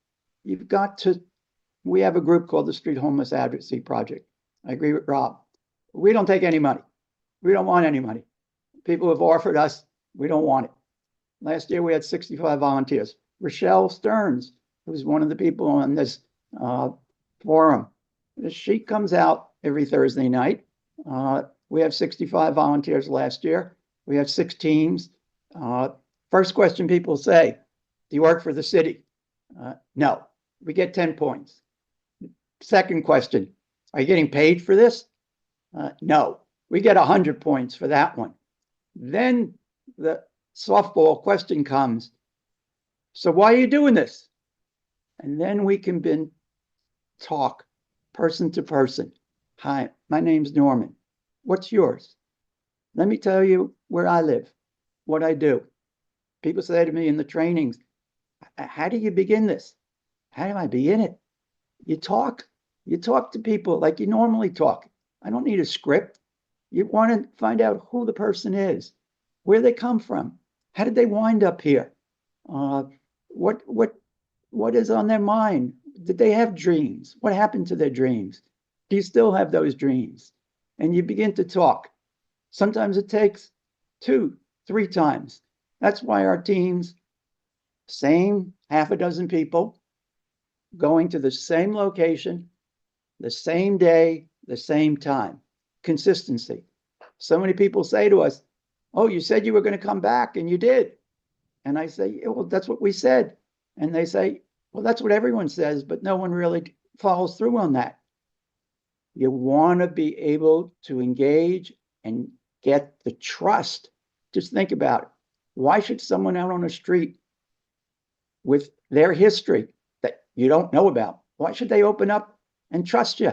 we have a group called the Street Homeless Advocacy Project. I agree with Rob. We don't take any money. We don't want any money. People have offered us, we don't want it. Last year we had 65 volunteers. Rochelle Stearns, who's one of the people on this forum, she comes out every Thursday night. We have 65 volunteers last year. We have 6 teams. First question people say, do you work for the city? No, we get 10 points. Second question, are you getting paid for this? No, we get 100 points for that one. Then the softball question comes, so why are you doing this? And then we can talk person to person. Hi, my name's Norman. What's yours? Let me tell you where I live, what I do. People say to me in the trainings, how do you begin this? How do I begin it? You talk to people like you normally talk. I don't need a script. You want to find out who the person is, where they come from, how did they wind up here, what is on their mind, did they have dreams, what happened to their dreams, do you still have those dreams? And you begin to talk. Sometimes it takes 2, 3 times. That's why our teams, same half a dozen people, going to the same location, the same day, the same time. Consistency. So many people say to us, oh, you said you were going to come back and you did. And I say, yeah, well, that's what we said. And they say, well, that's what everyone says, but no one really follows through on that. You want to be able to engage and get the trust. Just think about it. Why should someone out on the street with their history that you don't know about, why should they open up and trust you?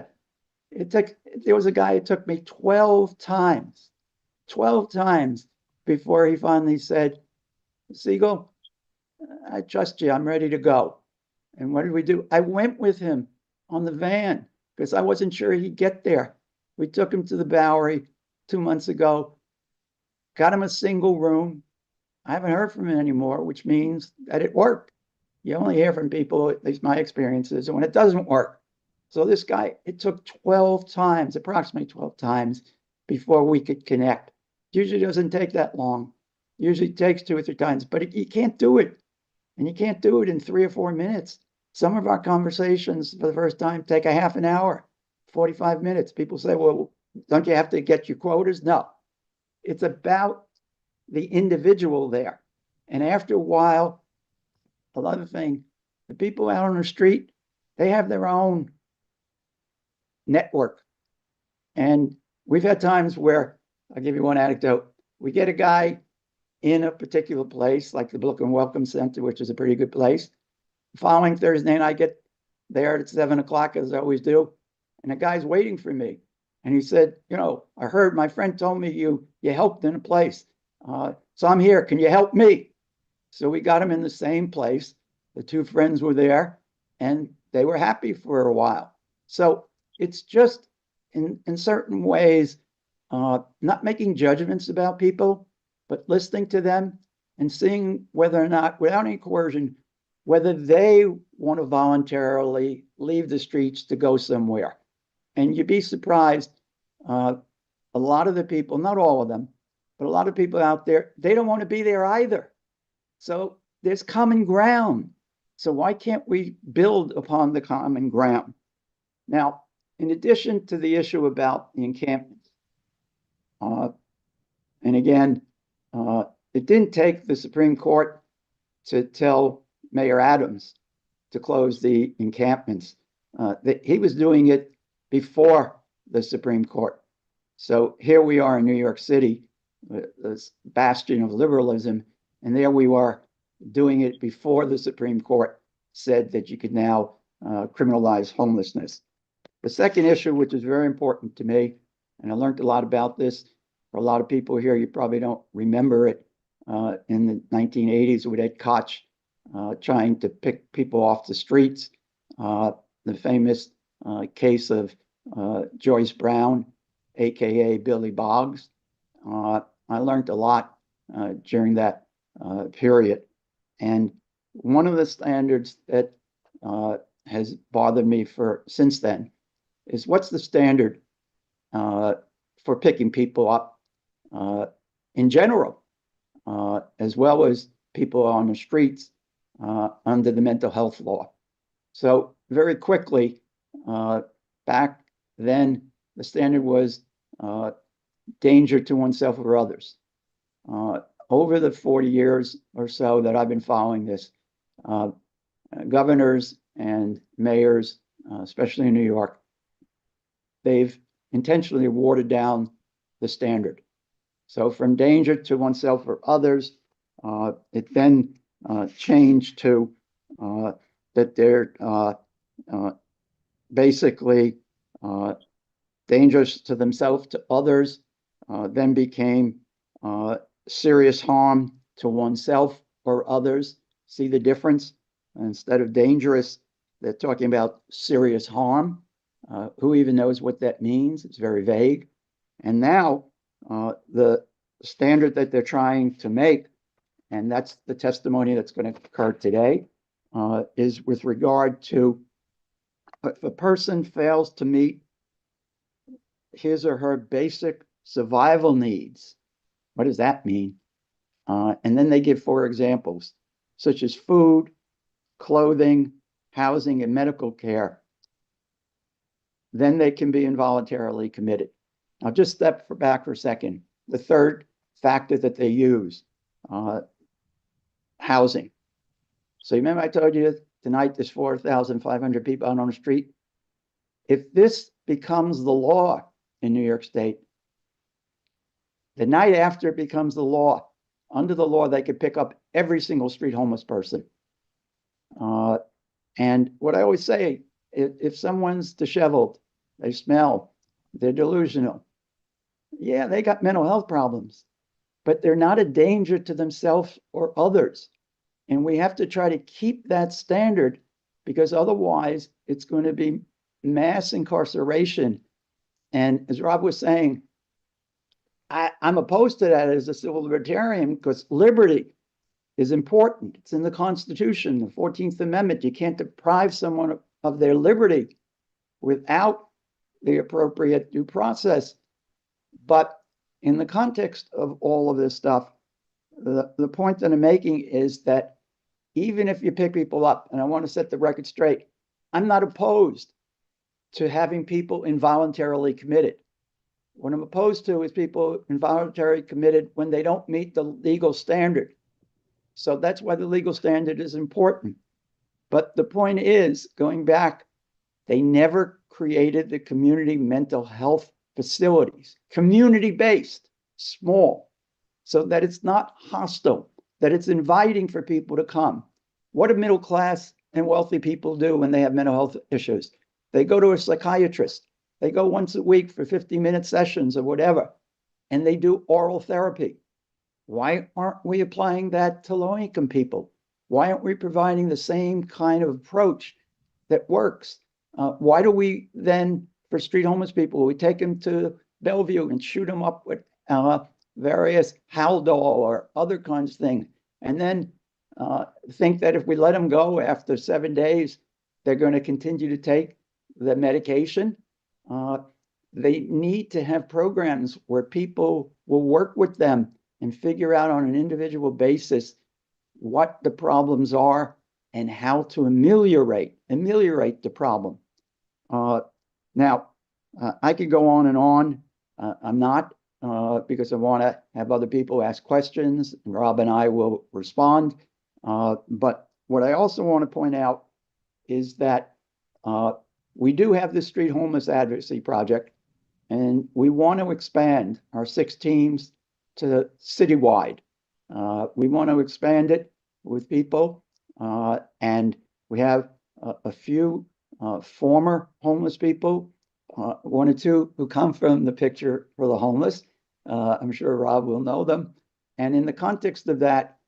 There was a guy, it took me 12 times before he finally said, Siegel, I trust you, I'm ready to go. And what did we do? I went with him on the van because I wasn't sure he'd get there. We took him to the Bowery 2 months ago, got him a single room. I haven't heard from him anymore, which means that it worked. You only hear from people, at least my experiences, when it doesn't work. So this guy, it took 12 times, approximately 12 times, before we could connect. Usually doesn't take that long. Usually takes 2 or 3 times, but you can't do it. And you can't do it in 3 or 4 minutes. Some of our conversations for the first time take a half an hour, 45 minutes. People say, well, don't you have to get your quotas? No, it's about the individual there. And after a while, another thing, the people out on the street, they have their own network. And we've had times where, I'll give you one anecdote. We get a guy in a particular place, like the Brooklyn Welcome Center, which is a pretty good place. The following Thursday night, I get there at 7 o'clock, as I always do, and the guy's waiting for me. And he said, you know, I heard my friend told me you helped in a place. So I'm here, can you help me? So we got him in the same place. The 2 friends were there and they were happy for a while. So it's just in certain ways, not making judgments about people, but listening to them and seeing whether or not, without any coercion, whether they want to voluntarily leave the streets to go somewhere. And you'd be surprised, a lot of the people, not all of them, but a lot of people out there, they don't want to be there either. So there's common ground. So why can't we build upon the common ground? Now, in addition to the issue about the encampments, and again, it didn't take the Supreme Court to tell Mayor Adams to close the encampments. He was doing it before the Supreme Court. So here we are in New York City, this bastion of liberalism, and there we are doing it before the Supreme Court said that you could now criminalize homelessness. The second issue, which is very important to me, and I learned a lot about this, for a lot of people here, you probably don't remember it, in the 1980s with Ed Koch trying to pick people off the streets, the famous case of Joyce Brown, AKA Billy Boggs. I learned a lot during that period. And one of the standards that has bothered me since then is what's the standard for picking people up in general, as well as people on the streets under the mental health law. So very quickly, back then, the standard was danger to oneself or others. Over the 40 years or so that I've been following this, governors and mayors, especially in New York, they've intentionally watered down the standard. So from danger to oneself or others, it then changed to that they're basically dangerous to themselves, to others, then became serious harm to oneself or others. See the difference? Instead of dangerous, they're talking about serious harm. Who even knows what that means? It's very vague. And now the standard that they're trying to make, and that's the testimony that's going to occur today, is with regard to if a person fails to meet his or her basic survival needs, what does that mean? And then they give 4 examples, such as food, clothing, housing, and medical care. Then they can be involuntarily committed. I'll just step back for a second. The third factor that they use, housing. So you remember I told you tonight there's 4,500 people out on the street? If this becomes the law in New York State, the night after it becomes the law, under the law, they could pick up every single street homeless person. And what I always say, if someone's disheveled, they smell, they're delusional, yeah, they got mental health problems, but they're not a danger to themselves or others. And we have to try to keep that standard, because otherwise it's going to be mass incarceration. And as Rob was saying, I'm opposed to that as a civil libertarian, because liberty is important. It's in the Constitution, the 14th Amendment. You can't deprive someone of their liberty without the appropriate due process. But in the context of all of this stuff, the point that I'm making is that even if you pick people up, and I want to set the record straight, I'm not opposed to having people involuntarily committed. What I'm opposed to is people involuntarily committed when they don't meet the legal standard. So that's why the legal standard is important. But the point is, going back, they never created the community mental health facilities, community-based, small, so that it's not hostile, that it's inviting for people to come. What do middle class and wealthy people do when they have mental health issues? They go to a psychiatrist. They go once a week for 50-minute sessions or whatever, and they do oral therapy. Why aren't we applying that to low-income people? Why aren't we providing the same kind of approach that works? Why do we then, for street homeless people, we take them to Bellevue and shoot them up with various Haldol or other kinds of things, and then think that if we let them go after 7 days, they're going to continue to take the medication? They need to have programs where people will work with them and figure out on an individual basis what the problems are and how to ameliorate the problem. Now, I could go on and on. I'm not, because I want to have other people ask questions, and Rob and I will respond. But what I also want to point out is that we do have this Street Homeless Advocacy Project, and we want to expand our 6 teams to citywide. We want to expand it with people, and we have a few former homeless people, 1 or 2 who come from the Picture for the Homeless. I'm sure Rob will know them. And in the context of that,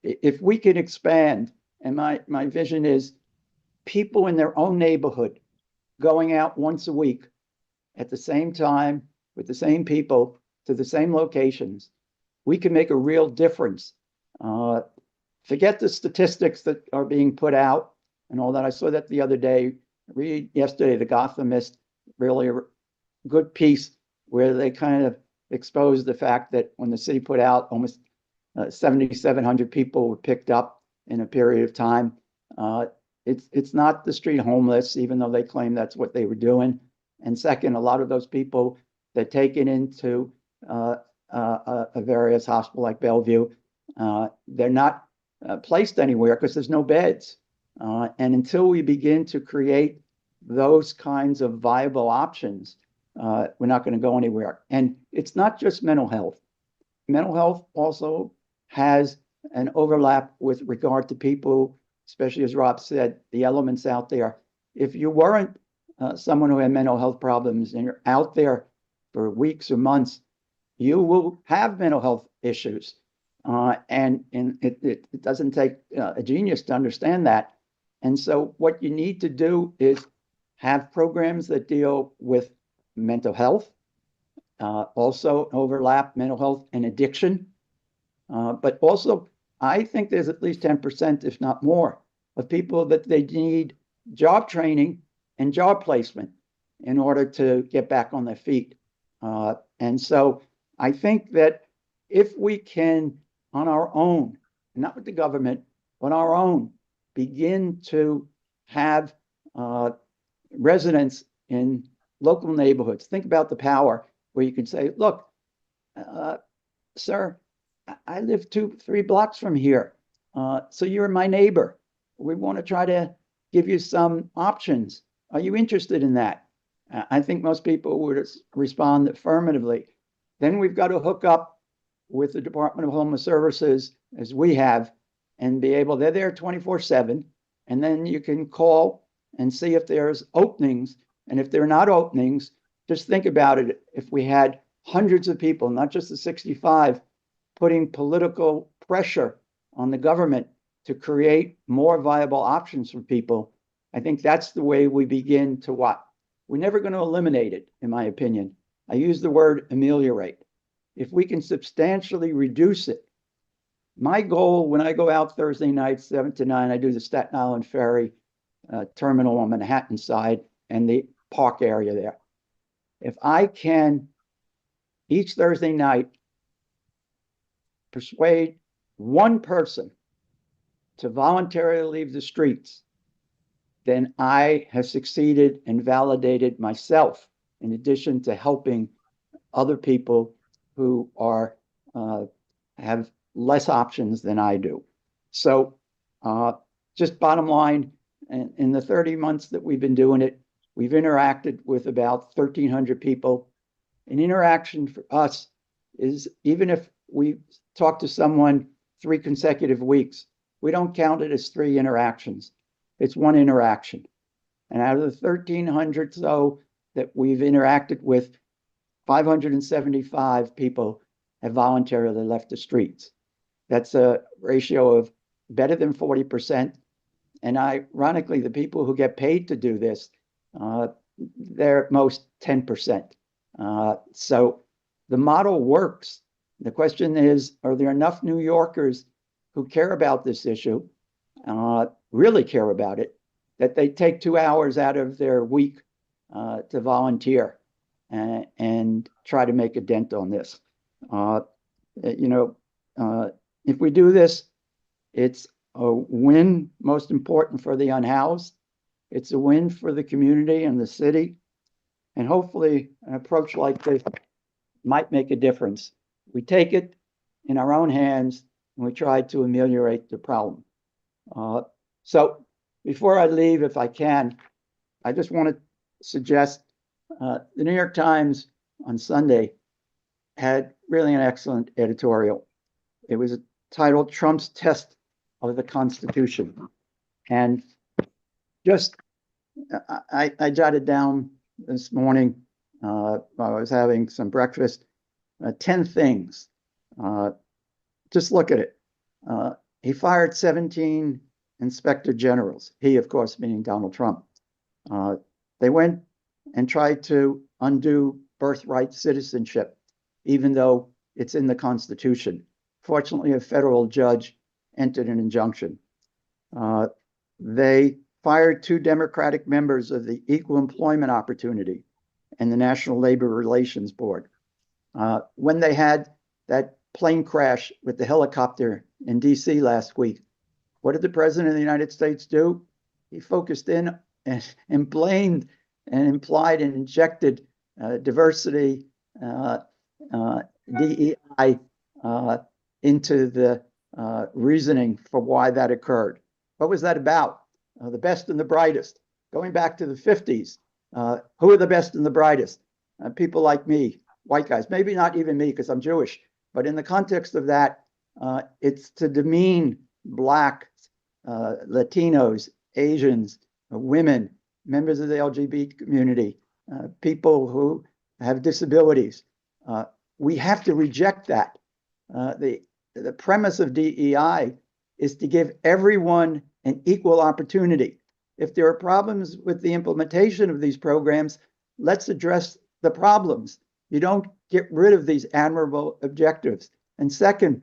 if we can expand, and my vision is people in their own neighborhood going out once a week at the same time with the same people to the same locations, we can make a real difference. Forget the statistics that are being put out and all that. I saw that the other day. Read yesterday, The Gothamist, really a good piece where they kind of exposed the fact that when the city put out, almost 7,700 people were picked up in a period of time. It's not the street homeless, even though they claim that's what they were doing. And second, a lot of those people, they're taken into a various hospital like Bellevue. They're not placed anywhere because there's no beds. And until we begin to create those kinds of viable options, we're not going to go anywhere. And it's not just mental health. Mental health also has an overlap with regard to people, especially as Rob said, the elements out there. If you weren't someone who had mental health problems and you're out there for weeks or months, you will have mental health issues. And it doesn't take a genius to understand that. And so what you need to do is have programs that deal with mental health, Also overlap mental health and addiction. But also, I think there's at least 10%, if not more, of people that they need job training and job placement in order to get back on their feet. And so I think that if we can, on our own, not with the government, but our own, begin to have residents in local neighborhoods, think about the power where you can say, look, sir, I live 2-3 blocks from here. So you're my neighbor. We want to try to give you some options. Are you interested in that? I think most people would respond affirmatively. Then we've got to hook up with the Department of Homeless Services, as we have, and be able, they're there 24/7. And then you can call and see if there's openings. And if there are not openings, just think about it. If we had hundreds of people, not just the 65, putting political pressure on the government to create more viable options for people, I think that's the way we begin to what? We're never going to eliminate it, in my opinion. I use the word ameliorate. If we can substantially reduce it, my goal when I go out Thursday night, 7 to 9, I do the Staten Island Ferry terminal on Manhattan side and the park area there. If I can each Thursday night persuade one person to voluntarily leave the streets, then I have succeeded and validated myself, in addition to helping other people who are have less options than I do. So just bottom line, in the 30 months that we've been doing it, we've interacted with about 1,300 people. An interaction for us is, even if we talk to someone 3 consecutive weeks, we don't count it as 3 interactions. It's 1 interaction. And out of the 1,300 so that we've interacted with, 575 people have voluntarily left the streets. That's a ratio of better than 40%. And ironically, the people who get paid to do this, they're at most 10%. So the model works. The question is, are there enough New Yorkers who care about this issue, really care about it, that they take 2 hours out of their week to volunteer and try to make a dent on this? If we do this, it's a win, most important for the unhoused. It's a win for the community and the city. And hopefully an approach like this might make a difference. We take it in our own hands and we try to ameliorate the problem. So before I leave, if I can, I just want to suggest the New York Times on Sunday had really an excellent editorial. It was titled "Trump's Test of the Constitution." And just, I jotted down this morning while I was having some breakfast, 10 things. Just look at it. He fired 17 inspector generals. He, of course, meaning Donald Trump. They went and tried to undo birthright citizenship, even though it's in the Constitution. Fortunately, a federal judge entered an injunction. They fired 2 Democratic members of the Equal Employment Opportunity and the National Labor Relations Board. When they had that plane crash with the helicopter in DC last week, what did the President of the United States do? He focused in and blamed and implied and injected diversity, DEI into the reasoning for why that occurred. What was that about? The best and the brightest. Going back to the 50s, who are the best and the brightest? People like me, white guys, maybe not even me because I'm Jewish, but in the context of that, it's to demean Black, Latinos, Asians, women, members of the LGBT community, people who have disabilities. We have to reject that. The premise of DEI is to give everyone an equal opportunity. If there are problems with the implementation of these programs, let's address the problems. you don't get rid of these admirable objectives. And second,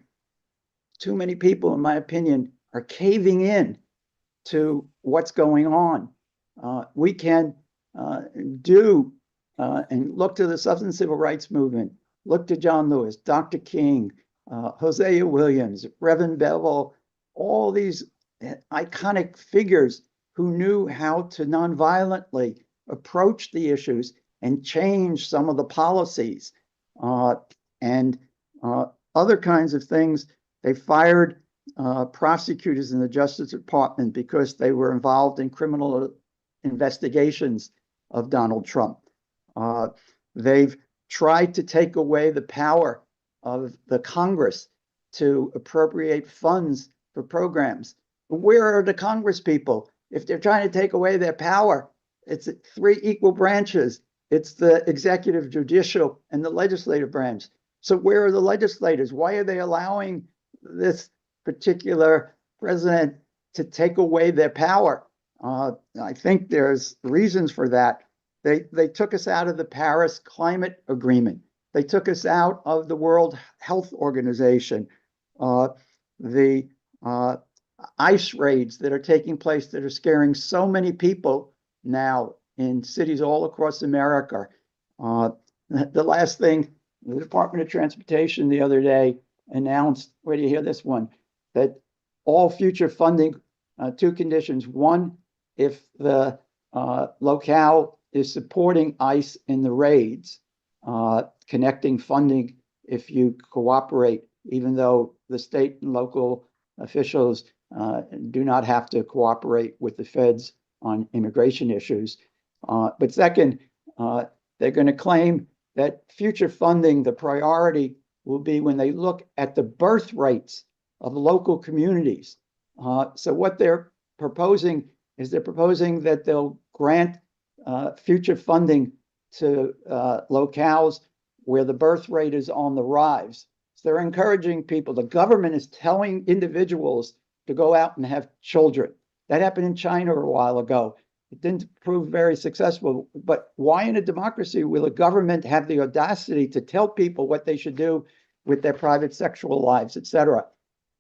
too many people, in my opinion, are caving in to what's going on. We can do and look to the Southern Civil Rights Movement, look to John Lewis, Dr. King, Hosea Williams, Reverend Bevel, all these iconic figures who knew how to nonviolently approach the issues and change some of the policies and other kinds of things. They fired prosecutors in the Justice Department because they were involved in criminal investigations of Donald Trump. They've tried to take away the power of the Congress to appropriate funds for programs. Where are the Congress people? If they're trying to take away their power, it's 3 equal branches. It's the executive, judicial, and the legislative branch. So where are the legislators? Why are they allowing this particular president to take away their power? I think there's reasons for that. They took us out of the Paris Climate Agreement. They took us out of the World Health Organization. The ICE raids that are taking place that are scaring so many people now in cities all across America. The last thing, the Department of Transportation the other day announced, where do you hear this one, that all future funding, 2 conditions. One, if the locale is supporting ICE in the raids, connecting funding if you cooperate, even though the state and local officials do not have to cooperate with the feds on immigration issues. But second, they're going to claim that future funding, the priority will be when they look at the birth rates of local communities. So what they're proposing is they're proposing that they'll grant future funding to locales where the birth rate is on the rise. So they're encouraging people. The government is telling individuals to go out and have children. That happened in China a while ago. It didn't prove very successful. But why in a democracy will a government have the audacity to tell people what they should do with their private sexual lives, etc.?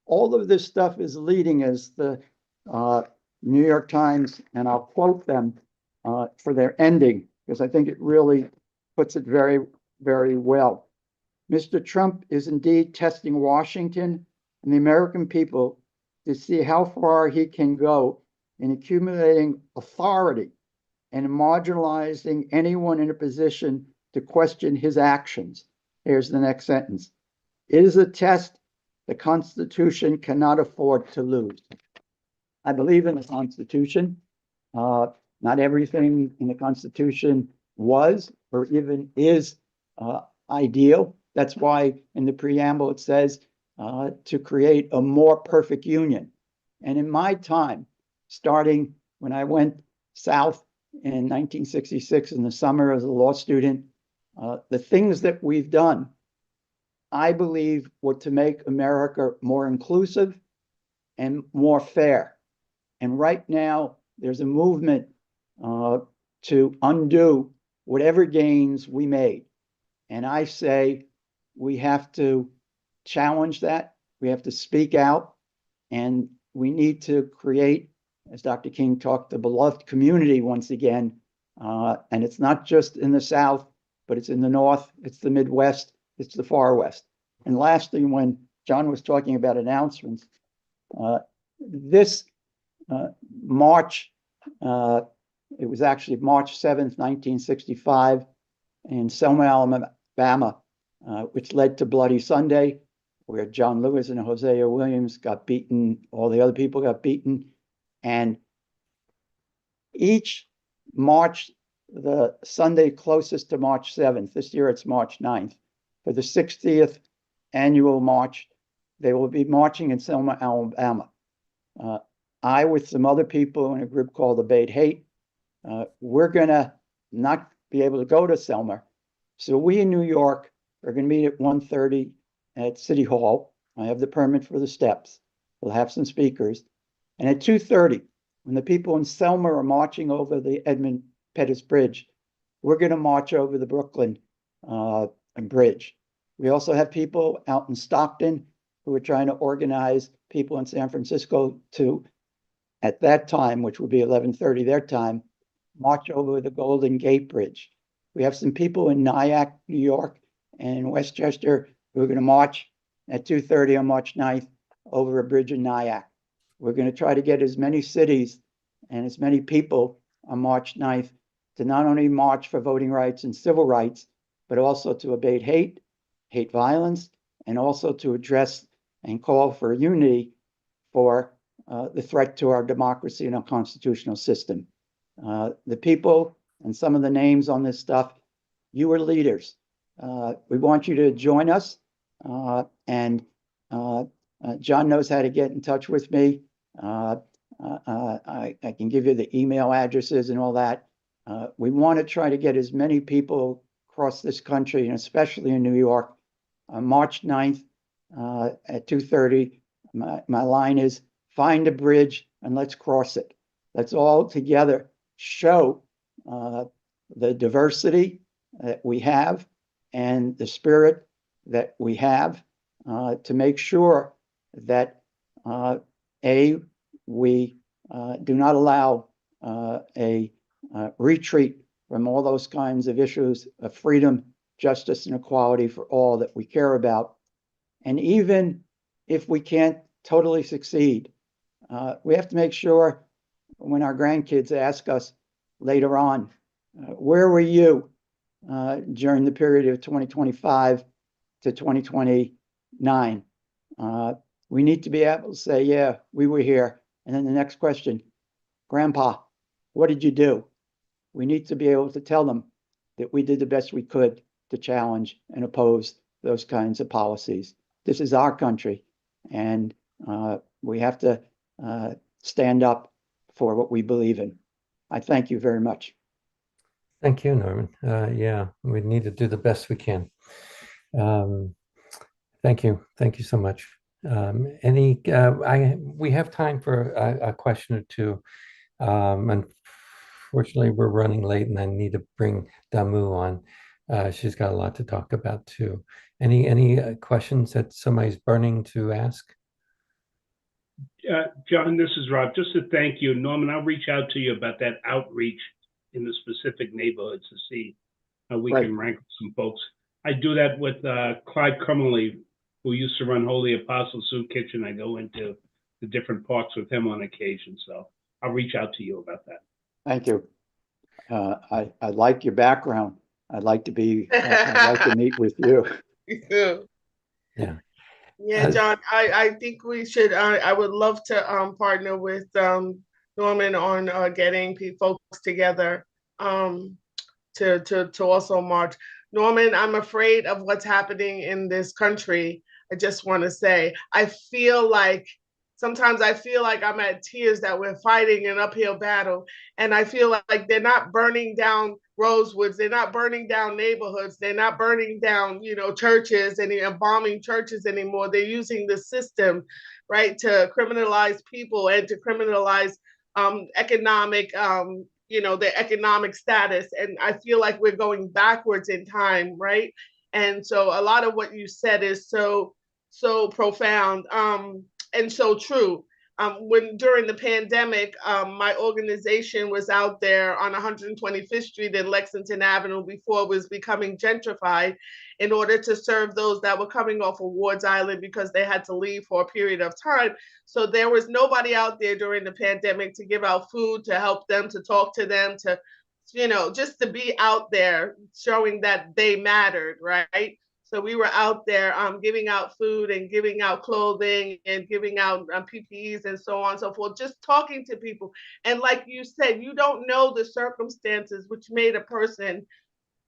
All of this stuff is leading, as the New York Times, and I'll quote them for their ending, because I think it really puts it very, very well. Mr. Trump is indeed testing Washington and the American people to see how far he can go in accumulating authority and marginalizing anyone in a position to question his actions. Here's the next sentence. It is a test the Constitution cannot afford to lose. I believe in the Constitution. Not everything in the Constitution was or even is ideal. That's why in the preamble it says to create a more perfect union. And in my time, starting when I went south in 1966 in the summer as a law student, the things that we've done, I believe, were to make America more inclusive and more fair. And right now, there's a movement to undo whatever gains we made. And I say we have to challenge that. We have to speak out. And we need to create, as Dr. King talked, the beloved community once again. And it's not just in the South, but it's in the North, it's the Midwest, it's the Far West. And lastly, when John was talking about announcements, this March, it was actually March 7th, 1965, in Selma, Alabama, which led to Bloody Sunday, where John Lewis and Hosea Williams got beaten, all the other people got beaten. And each March, the Sunday closest to March 7th, this year it's March 9th, for the 60th annual march, they will be marching in Selma, Alabama. I, with some other people in a group called Abate Hate, we're going to not be able to go to Selma. So we in New York are going to meet at 1:30 at City Hall. I have the permit for the steps. We'll have some speakers. And at 2:30, when the people in Selma are marching over the Edmund Pettus Bridge, we're going to march over the Brooklyn a bridge. We also have people out in Stockton who are trying to organize people in San Francisco to, at that time, which would be 11:30 their time, march over the Golden Gate Bridge. We have some people in Nyack, New York, and in Westchester who are going to march at 2:30 on March 9th over a bridge in Nyack. We're going to try to get as many cities and as many people on March 9th to not only march for voting rights and civil rights, but also to abate hate, hate violence, and also to address and call for unity for the threat to our democracy and our constitutional system. The people and some of the names on this stuff, you are leaders. We want you to join us. And John knows how to get in touch with me. I can give you the email addresses and all that. We want to try to get as many people across this country, and especially in New York, on March 9th at 2:30. My line is, find a bridge and let's cross it. Let's all together show the diversity that we have and the spirit that we have to make sure that we do not allow a retreat from all those kinds of issues of freedom, justice, and equality for all that we care about. And even if we can't totally succeed, we have to make sure when our grandkids ask us later on, where were you during the period of 2025 to 2029? We need to be able to say, yeah, we were here. And then the next question, Grandpa, what did you do? We need to be able to tell them that we did the best we could to challenge and oppose those kinds of policies. This is our country, and we have to stand up for what we believe in. I thank you very much.
Thank you, Norman. Yeah, we need to do the best we can. Thank you. Thank you so much. We have time for a question or two. Unfortunately, we're running late, and I need to bring Damu on. She's got a lot to talk about too. Any questions that somebody's burning to ask?
John, this is Rob. Just to thank you, Norman, I'll reach out to you about that outreach in the specific neighborhoods to see how we can rank some folks. I do that with Clyde Crumley, who used to run Holy Apostle Soup Kitchen. I go into the different parks with him on occasion. So I'll reach out to you about that.
Thank you. I like your background. I'd like to meet with you.
Yeah.
Yeah, John, I think we should, I would love to partner with Norman on getting folks together to also march. Norman, I'm afraid of what's happening in this country. I just want to say, sometimes I feel like I'm at tears that we're fighting an uphill battle. And I feel like they're not burning down Rosewoods. They're not burning down neighborhoods. They're not burning down, churches and bombing churches anymore. They're using the system, right, to criminalize people and to criminalize economic, their economic status. And I feel like we're going backwards in time, right? And so a lot of what you said is so profound and so true. When during the pandemic, my organization was out there on 125th Street and Lexington Avenue before it was becoming gentrified in order to serve those that were coming off of Ward's Island because they had to leave for a period of time. So there was nobody out there during the pandemic to give out food, to help them, to talk to them, to, just to be out there showing that they mattered, right? So we were out there giving out food and giving out clothing and giving out PPEs and so on and so forth, just talking to people. And like you said, you don't know the circumstances which made a person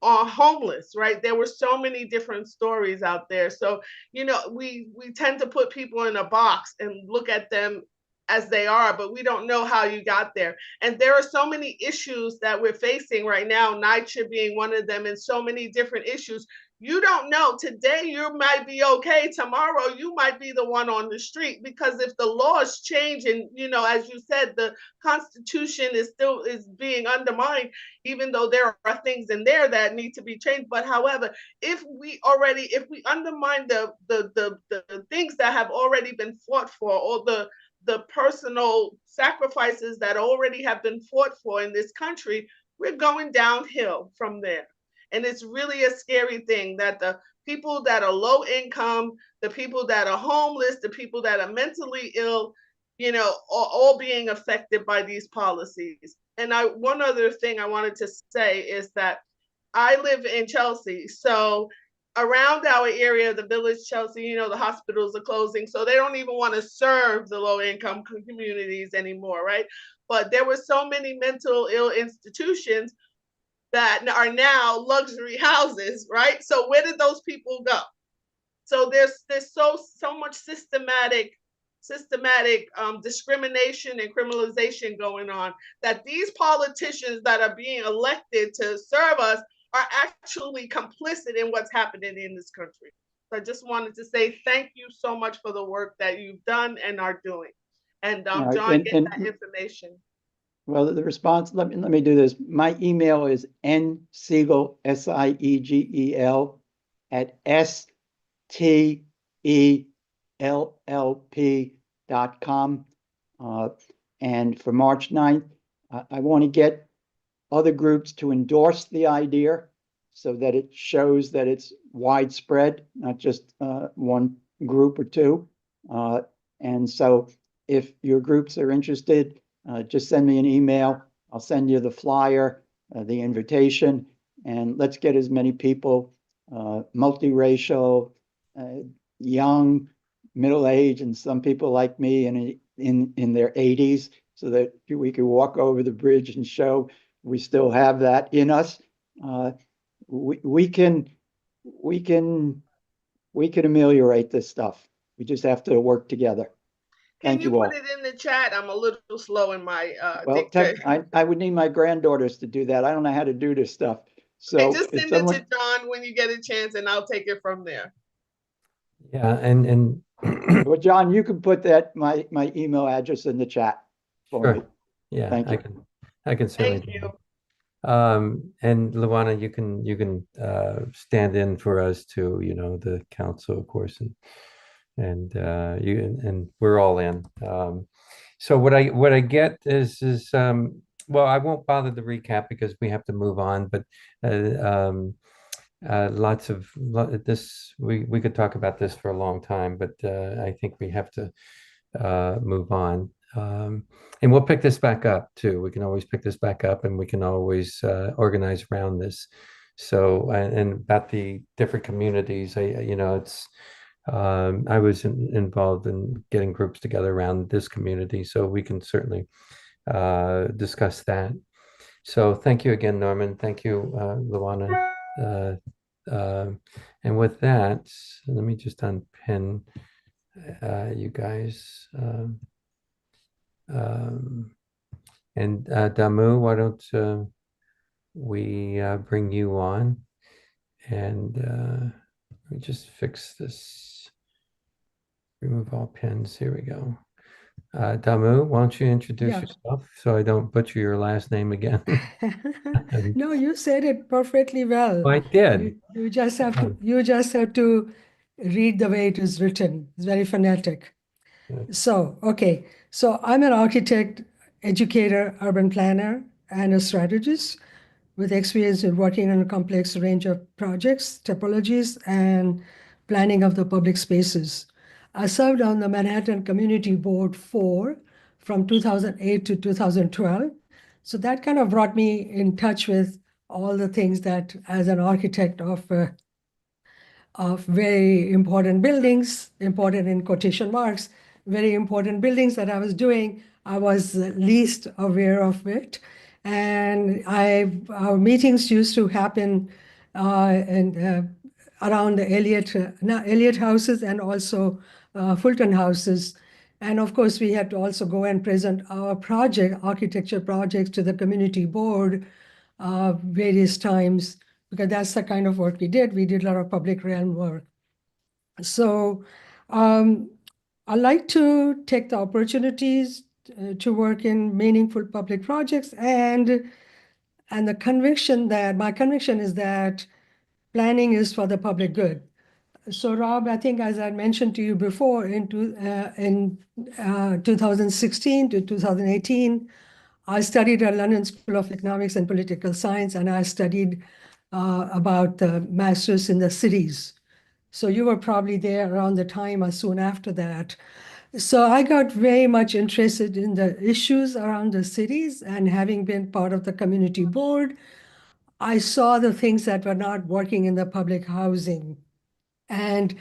homeless, right? There were so many different stories out there. So, we tend to put people in a box and look at them as they are, but we don't know how you got there. And there are so many issues that we're facing right now, NYCHA being one of them, and so many different issues. you don't know. Today you might be okay. Tomorrow you might be the one on the street, because if the laws change and, you know, as you said, the Constitution is being undermined, even though there are things in there that need to be changed. But however, if we undermine the things that have already been fought for, or the personal sacrifices that already have been fought for in this country, we're going downhill from there. And it's really a scary thing that the people that are low income, the people that are homeless, the people that are mentally ill, you know, are all being affected by these policies. And one other thing I wanted to say is that I live in Chelsea. So around our area, the village Chelsea, you know, the hospitals are closing. So they don't even want to serve the low income communities anymore, right? But there were so many mental ill institutions that are now luxury houses, right? So where did those people go? So there's so much systematic discrimination and criminalization going on, that these politicians that are being elected to serve us are actually complicit in what's happening in this country. So I just wanted to say thank you so much for the work that you've done and are doing. And John, get that information.
Well, the response, let me do this. My email is nsiegel, SIEGEL, at STELLP.com. And for March 9th, I want to get other groups to endorse the idea so that it shows that it's widespread, not just one group or two. And so if your groups are interested, just send me an email. I'll send you the flyer, the invitation, and let's get as many people, multiracial, young, middle-aged, and some people like me in their 80s, so that we can walk over the bridge and show we still have that in us. We can ameliorate this stuff. We just have to work together.
Can you put it in the chat? I'm a little slow in my
I would need my granddaughters to do that. I don't know how to do this stuff. So
okay, just send it to John when you get a chance, and I'll take it from there.
Yeah, and
well, John, you can put that my email address in the chat for me.
Yeah,
thank you.
I can certainly
thank you.
And Luana, you can stand in for us too, you know, the council, of course, and we're all in. So what I get is well, I won't bother to recap because we have to move on, but lots of this, we could talk about this for a long time, but I think we have to move on. And we'll pick this back up too. We can always pick this back up, and we can always organize around this. So, and about the different communities, you know, it's I was involved in getting groups together around this community, so we can certainly discuss that. So thank you again, Norman. Thank you, Luana. And with that, let me just unpin you guys. And Damu, why don't we bring you on? And let me just fix this. Remove all pins. Here we go. Damu, why don't you introduce yourself so I don't butcher your last name again?
No, you said it perfectly well.
I did.
You just have to read the way it is written. It's very phonetic. So, okay. So I'm an architect, educator, urban planner, and a strategist with experience in working on a complex range of projects, topologies, and planning of the public spaces. I served on the Manhattan Community Board 4 from 2008 to 2012. So that kind of brought me in touch with all the things that, as an architect of very important buildings, important in quotation marks, very important buildings that I was doing, I was least aware of it. And our meetings used to happen around the Elliott houses and also Fulton houses. And of course, we had to also go and present our architecture projects to the community board various times because that's the kind of work we did. We did a lot of public realm work. So I like to take the opportunities to work in meaningful public projects, and my conviction is that planning is for the public good. So Rob, I think as I mentioned to you before, in 2016 to 2018, I studied at London School of Economics and Political Science, and I studied about the masters in the cities. So you were probably there around the time or soon after that. So I got very much interested in the issues around the cities, and having been part of the community board, I saw the things that were not working in the public housing. And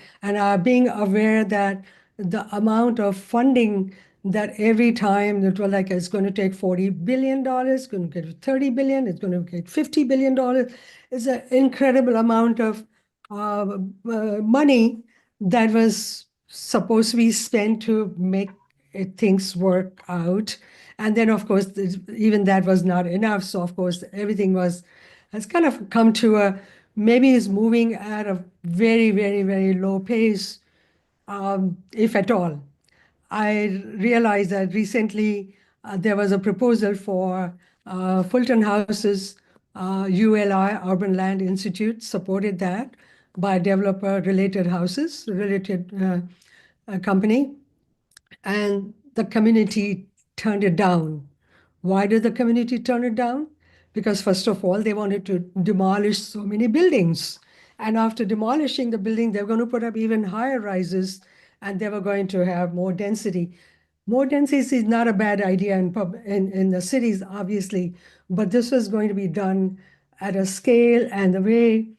being aware that the amount of funding that every time it was like it's going to take $40 billion, it's going to get 30 billion, it's going to get $50 billion, is an incredible amount of money that was supposed to be spent to make things work out. And then, of course, even that was not enough. So, of course, everything has kind of come to a maybe is moving at a very, very, very low pace, if at all. I realized that recently there was a proposal for Fulton Houses, ULI, Urban Land Institute, supported that by developer related houses, related company, and the community turned it down. Why did the community turn it down? Because first of all, they wanted to demolish so many buildings. And after demolishing the building, they were going to put up even higher rises, and they were going to have more density. More density is not a bad idea in the cities, obviously, but this was going to be done at a scale and the way,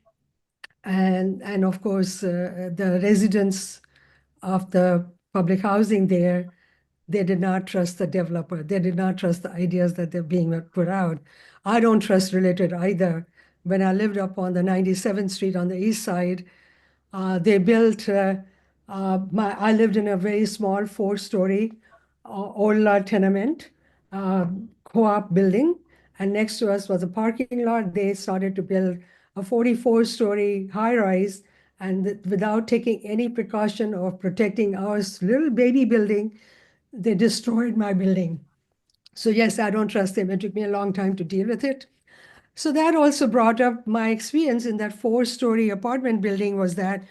and of course, the residents of the public housing there, they did not trust the developer. They did not trust the ideas that they're being put out. I don't trust related either. When I lived up on the 97th Street on the east side, they built, I lived in a very small 4-story old tenement co-op building. And next to us was a parking lot. They started to build a 44-story high-rise, and without taking any precaution of protecting our little baby building, they destroyed my building. So yes, I don't trust them. It took me a long time to deal with it. So that also brought up my experience in that 4-story apartment building was that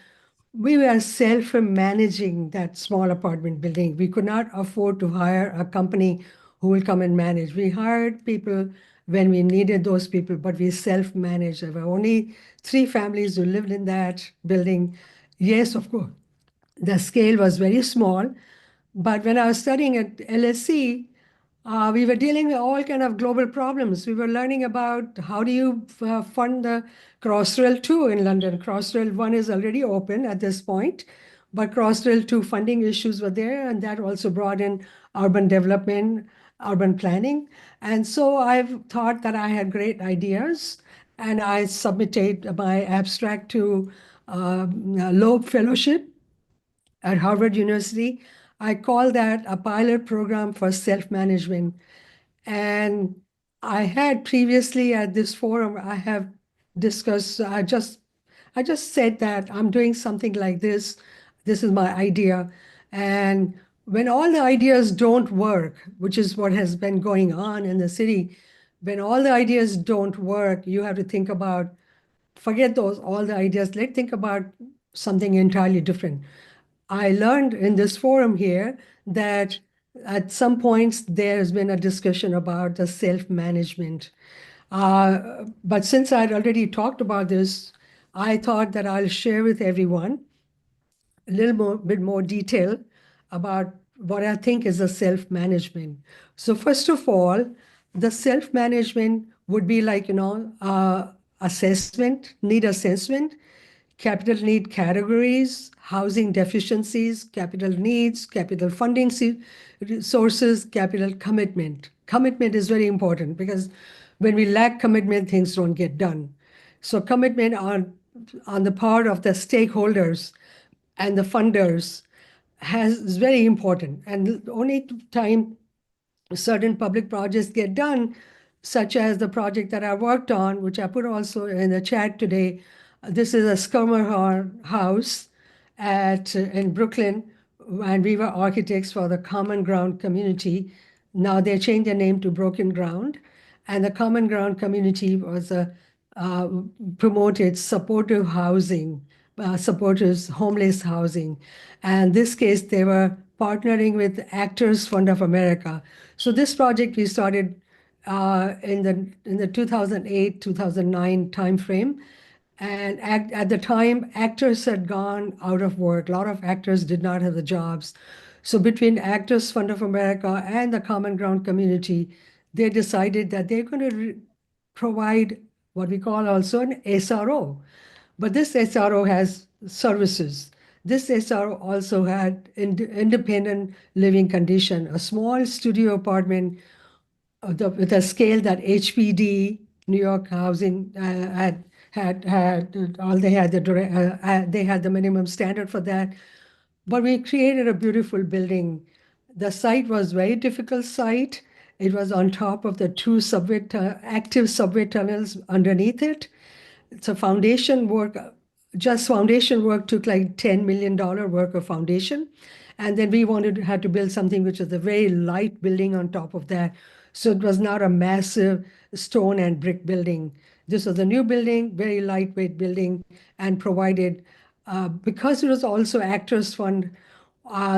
we were self-managing that small apartment building. We could not afford to hire a company who will come and manage. We hired people when we needed those people, but we self-managed. There were only 3 families who lived in that building. Yes, of course, the scale was very small, but when I was studying at LSE, we were dealing with all kind of global problems. We were learning about how do you fund the Crossrail 2 in London. Crossrail 1 is already open at this point, but Crossrail 2 funding issues were there, and that also brought in urban development, urban planning. And so I've thought that I had great ideas, and I submitted my abstract to Loeb Fellowship at Harvard University. I call that a pilot program for self-management. And I had previously at this forum, I have discussed, I just said that I'm doing something like this. This is my idea. And when all the ideas don't work, which is what has been going on in the city, when all the ideas don't work, you have to think about, forget all the ideas. Let's think about something entirely different. I learned in this forum here that at some points there's been a discussion about the self-management. But since I'd already talked about this, I thought that I'll share with everyone a little bit more detail about what I think is a self-management. So first of all, the self-management would be like, need assessment, capital need categories, housing deficiencies, capital needs, capital funding sources, capital commitment. Commitment is very important because when we lack commitment, things don't get done. So commitment on the part of the stakeholders and the funders is very important. And the only time certain public projects get done such as the project that I worked on, which I put also in the chat today. This is a Schermerhorn house in Brooklyn, and we were architects for the Common Ground community. Now they changed their name to Broken Ground, and the Common Ground community was promoted supportive housing, supporters homeless housing. And in this case, they were partnering with Actors Fund of America. So this project we started in the 2008-2009 timeframe. And at the time, actors had gone out of work. A lot of actors did not have the jobs. So between Actors Fund of America and the Common Ground community, they decided that they're going to provide what we call also an SRO. But this SRO has services. This SRO also had independent living condition, a small studio apartment with a scale that HPD, New York Housing, had all they had they had the minimum standard for that. But we created a beautiful building. The site was very difficult site. It was on top of the two active subway tunnels underneath it. So foundation work, just foundation work took like $10 million work of foundation. And then we had to build something which was a very light building on top of that. So it was not a massive stone and brick building. This was a new building, very lightweight building, and provided, because it was also Actors Fund,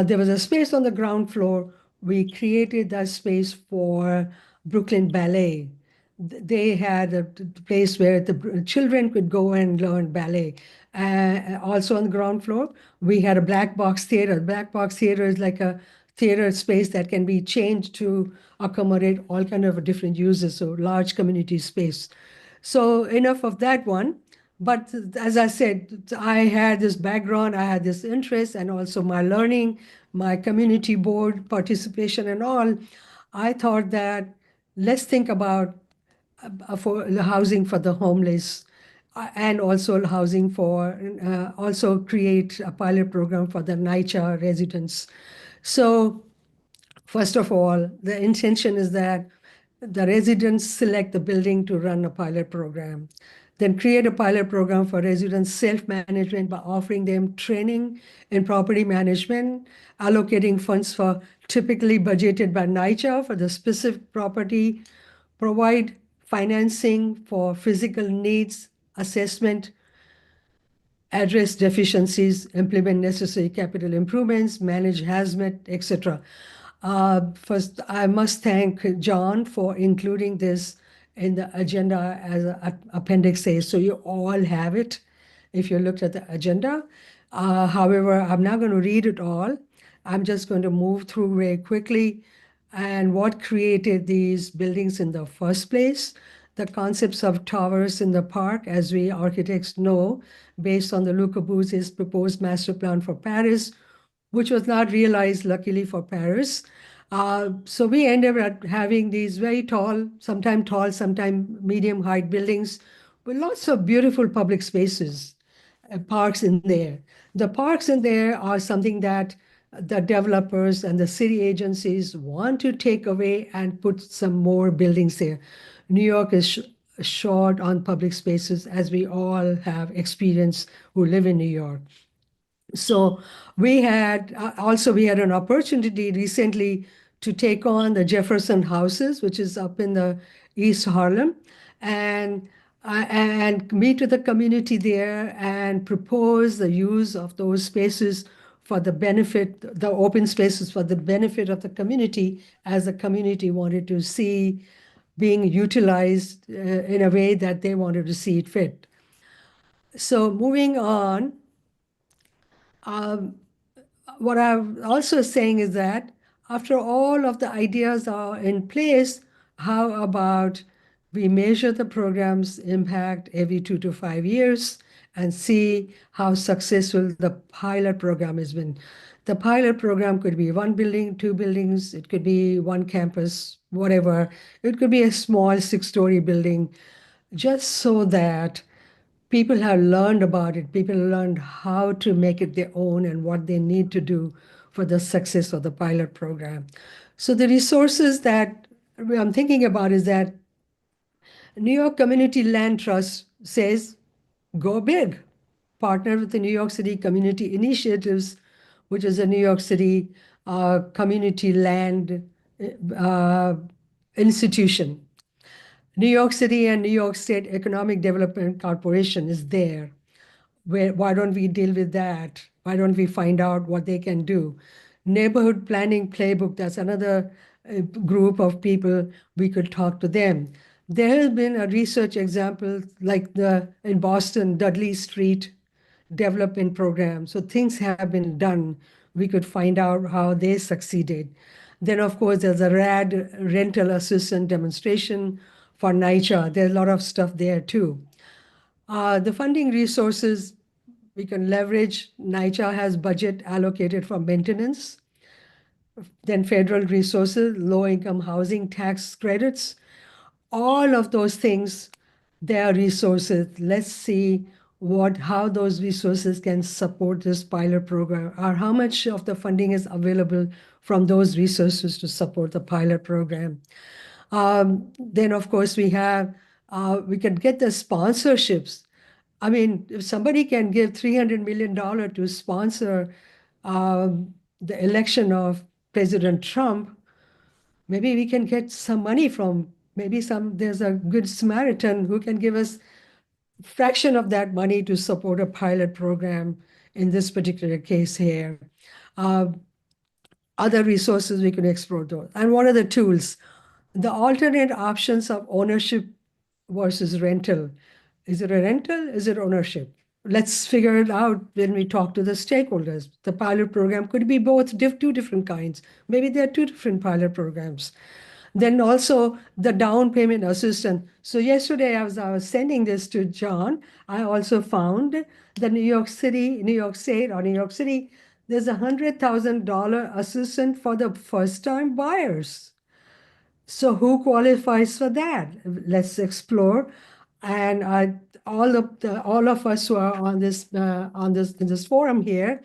there was a space on the ground floor. We created that space for Brooklyn Ballet. They had a place where the children could go and learn ballet. Also on the ground floor, we had a black box theater. Black box theater is like a theater space that can be changed to accommodate all kind of different uses, so large community space. So enough of that one. But as I said, I had this background, I had this interest, and also my learning, my community board participation and all. I thought that let's think about for the housing for the homeless, and also housing for, also create a pilot program for the NYCHA residents. So first of all, the intention is that the residents select the building to run a pilot program. Then create a pilot program for residents self-management by offering them training in property management, allocating funds for typically budgeted by NYCHA for the specific property, provide financing for physical needs assessment, address deficiencies, implement necessary capital improvements, manage hazmat, etc. First, I must thank John for including this in the agenda as Appendix A, so you all have it if you looked at the agenda. However, I'm not going to read it all. I'm just going to move through very quickly and what created these buildings in the first place. The concepts of towers in the park, as we architects know, based on the Le Corbusier's proposed master plan for Paris, which was not realized, luckily for Paris. So we ended up having these very tall, sometime medium height buildings with lots of beautiful public spaces, parks in there. The parks in there are something that the developers and the city agencies want to take away and put some more buildings there. New York is short on public spaces, as we all have experience who live in New York. So we had an opportunity recently to take on the Jefferson houses, which is up in the East Harlem, and meet with the community there and propose the use of those spaces for the benefit, the open spaces for the benefit of the community, as the community wanted to see being utilized in a way that they wanted to see it fit. So moving on, what I'm also saying is that after all of the ideas are in place, how about we measure the program's impact every 2 to 5 years and see how successful the pilot program has been. The pilot program could be 1 building, 2 buildings, it could be 1 campus, whatever. It could be a small 6-story building, just so that people have learned about it. People learned how to make it their own and what they need to do for the success of the pilot program. So the resources that I'm thinking about is that New York Community Land Trust says, go big. Partner with the New York City Community Initiatives, which is a New York City community land institution. New York City and New York State Economic Development Corporation is there. Why don't we deal with that? Why don't we find out what they can do? Neighborhood Planning Playbook, that's another group of people, we could talk to them. There has been a research example like in Boston, Dudley Street development program. So things have been done. We could find out how they succeeded. Then, of course, there's a RAD rental assistant demonstration for NYCHA. There's a lot of stuff there too. The funding resources we can leverage. NYCHA has budget allocated for maintenance. Then federal resources, low-income housing tax credits. All of those things, there are resources. Let's see how those resources can support this pilot program, or how much of the funding is available from those resources to support the pilot program. Then, of course, we can get the sponsorships. I mean, if somebody can give $300 million to sponsor the election of President Trump, maybe we can get some money from, there's a good Samaritan who can give us a fraction of that money to support a pilot program in this particular case here. Other resources we can explore those. And what are the tools? The alternate options of ownership versus rental. Is it a rental? Is it ownership? Let's figure it out when we talk to the stakeholders. The pilot program could be both, two different kinds. Maybe there are two different pilot programs. Then also the down payment assistance. So yesterday, as I was sending this to John, I also found the New York City, New York State or New York City, there's $100,000 assistance for the first-time buyers. So who qualifies for that? Let's explore. And all of us who are on this in this forum here,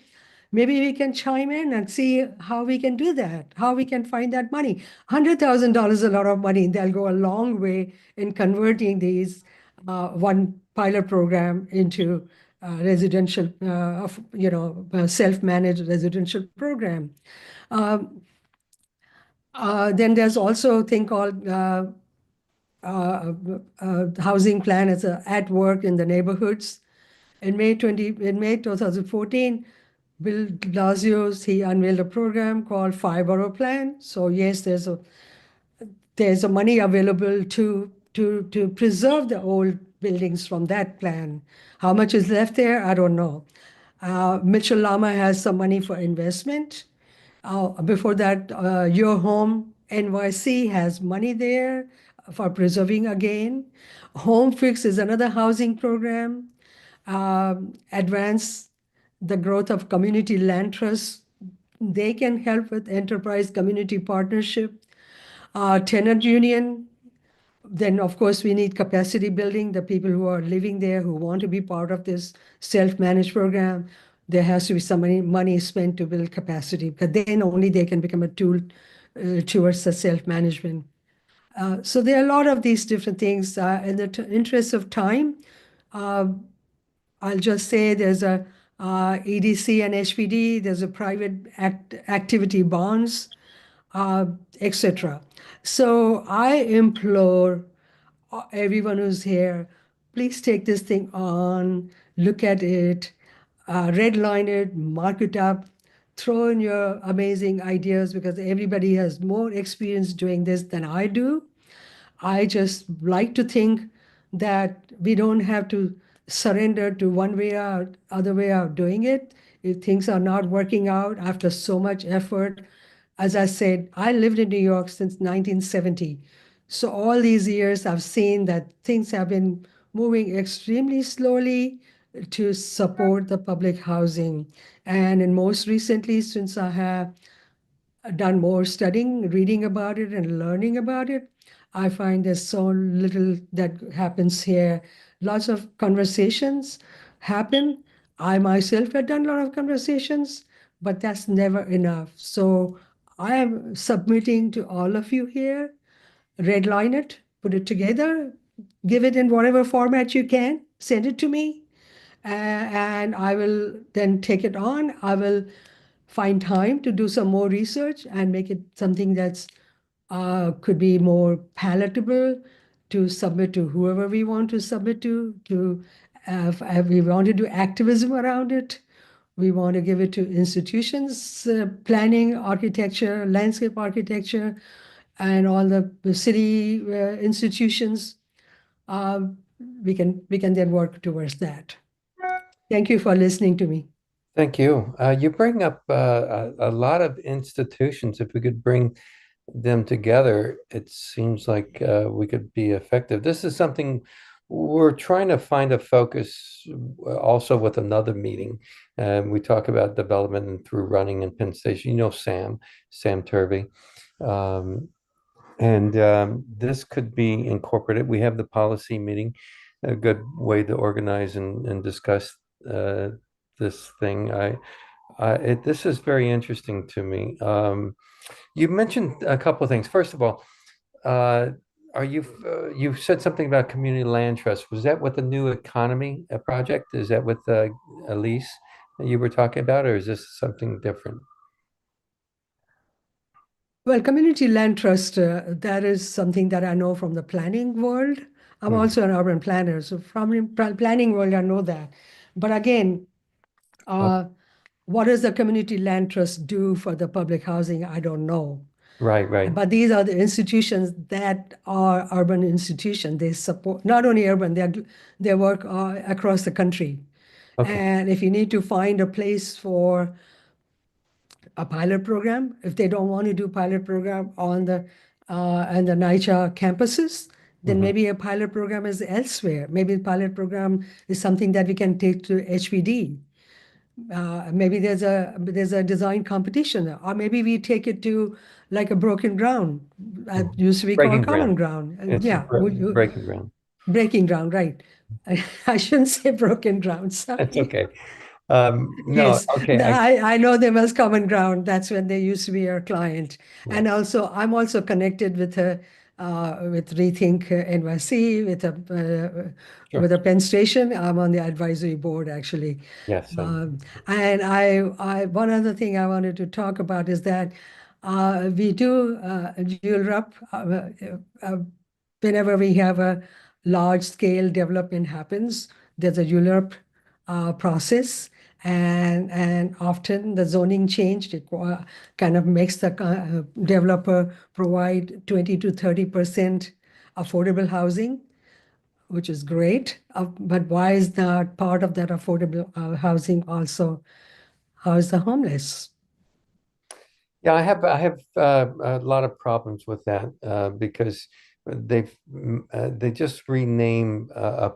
maybe we can chime in and see how we can do that, how we can find that money. $100,000 is a lot of money. They'll go a long way in converting these one pilot program into residential, self-managed residential program. Then there's also a thing called housing plan as at work in the neighborhoods. In May 2014, Bill Blasio, he unveiled a program called Five Borough Plan. So yes, there's a money available to preserve the old buildings from that plan. How much is left there? I don't know. Mitchell Lama has some money for investment. Before that, Your Home NYC has money there for preserving again. Home Fix is another housing program. Advance the growth of community land trusts. They can help with enterprise community partnership. Tenant union. Then, of course, we need capacity building. The people who are living there who want to be part of this self-managed program, there has to be some money spent to build capacity, because then only they can become a tool towards the self-management. So there are a lot of these different things. In the interest of time, I'll just say there's a EDC and HPD, there's a private activity bonds, etc. So I implore everyone who's here, please take this thing on, look at it, redline it, mark it up, throw in your amazing ideas, because everybody has more experience doing this than I do. I just like to think that we don't have to surrender to one way or other way of doing it. If things are not working out after so much effort, as I said, I lived in New York since 1970. So all these years I've seen that things have been moving extremely slowly to support the public housing. And in most recently, since I have done more studying, reading about it and learning about it, I find there's so little that happens here. Lots of conversations happen. I myself have done a lot of conversations, but that's never enough. So I am submitting to all of you here, redline it, put it together, give it in whatever format you can, send it to me, and I will then take it on. I will find time to do some more research and make it something that's could be more palatable to submit to whoever we want to submit to if we want to do activism around it. We want to give it to institutions, planning, architecture, landscape architecture, and all the city institutions. We can then work towards that. Thank you for listening to me.
Thank you. You bring up a lot of institutions. If we could bring them together, it seems like we could be effective. This is something we're trying to find a focus also with another meeting. We talk about development and through running in Penn Station. You know Sam Turvey. This could be incorporated. We have the policy meeting, a good way to organize and discuss this thing. This is very interesting to me. You mentioned a couple of things. First of all, you said something about community land trust. Was that with the new economy project? Is that with Elise that you were talking about, or is this something different?
Well, community land trust, that is something that I know from the planning world. I'm also an urban planner, so from the planning world, I know that. But again, what does the community land trust do for the public housing? I don't know.
Right.
But these are the institutions that are urban institutions. They support not only urban, they work across the country.
Okay.
And if you need to find a place for a pilot program, if they don't want to do pilot program on the NYCHA campuses, then maybe a pilot program is elsewhere. Maybe a pilot program is something that we can take to HPD. Maybe there's a design competition, or maybe we take it to like a broken ground. It used to be called common ground.
It's breaking ground.
Breaking ground, right. I shouldn't say broken ground, sorry.
It's okay. No,
Yes,
okay.
I know them as common ground. That's when they used to be our client.
Yeah.
And also, I'm also connected with Rethink NYC, with a Penn Station. I'm on the advisory board, actually.
Yes.
And one other thing I wanted to talk about is that we do Europe whenever we have a large scale development happens. There's a Europe process, and often the zoning change kind of makes the developer provide 20 to 30% affordable housing, which is great. But why is not part of that affordable housing also house the homeless?
Yeah, I have a lot of problems with that because they just rename a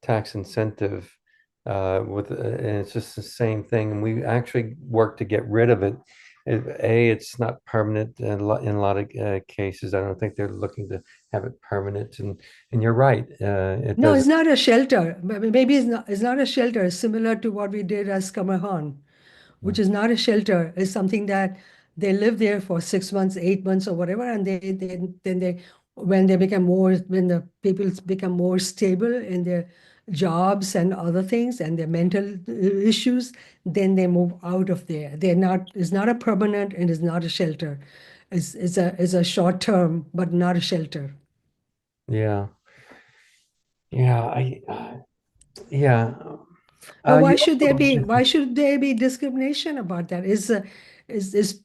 tax incentive and it's just the same thing, and we actually work to get rid of it. It's not permanent in a lot of cases. I don't think they're looking to have it permanent, and you're right.
No, it's not a shelter. Maybe it's not a shelter. It's similar to what we did as Schermerhorn, which is not a shelter. It's something that they live there for 6 months, 8 months, or whatever, and when the people become more stable in their jobs and other things and their mental issues, then they move out of there. It's not a permanent and it's not a shelter. It's a short term, but not a shelter.
Yeah. Yeah.
But why should there be discrimination about that? Is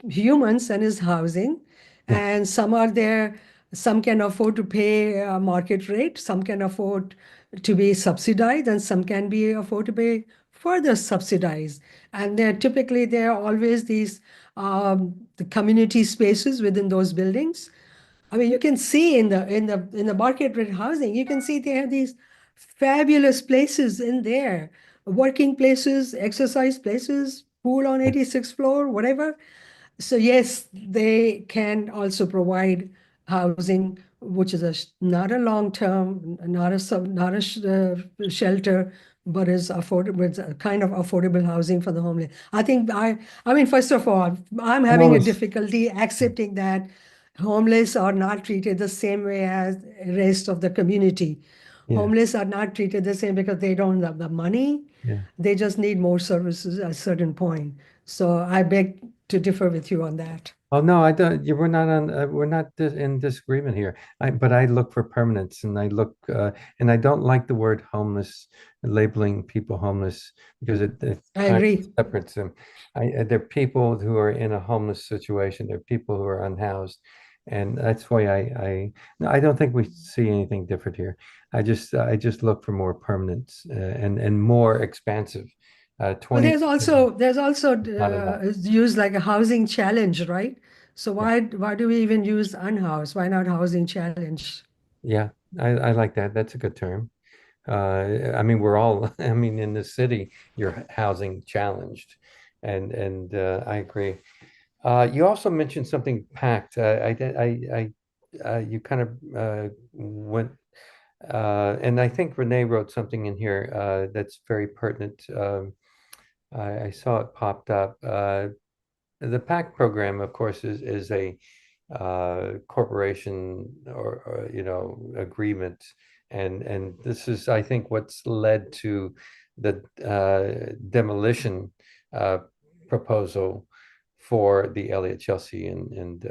humans and is housing, and some can afford to pay a market rate, some can afford to be subsidized, and some can be afford to pay further subsidized. And there are always these the community spaces within those buildings. I mean, you can see in the market rate housing, you can see they have these fabulous places in there, working places, exercise places, pool on 86th floor, whatever. So yes, they can also provide housing, which is not a long term, not a shelter, but is affordable. It's a kind of affordable housing for the homeless. I mean, first of all, I'm having a difficulty accepting that homeless are not treated the same way as rest of the community.
Yeah.
Homeless are not treated the same because they don't have the money.
Yeah.
They just need more services at a certain point. So I beg to differ with you on that.
Oh no, I don't. We're not on. We're not in disagreement here. But I look for permanence, and and I don't like the word homeless, labeling people homeless because it
I
kind of
agree.
separates them. They're people who are in a homeless situation. They're people who are unhoused, and that's why no, I don't think we see anything different here. I just look for more permanence and more expansive.
Well,
20
there's also
not enough.
used like a housing challenge, right? So
Yeah.
why do we even use unhoused? Why not housing challenge?
Yeah, I like that. That's a good term. I mean, we're all, I mean, in the city, you're housing challenged, and I agree. You also mentioned something packed. You kind of went, and I think Renee wrote something in here that's very pertinent. I saw it popped up. The PAC program, of course, is a corporation or agreement, and this is, I think, what's led to the demolition uh, proposal for the Elliott Chelsea and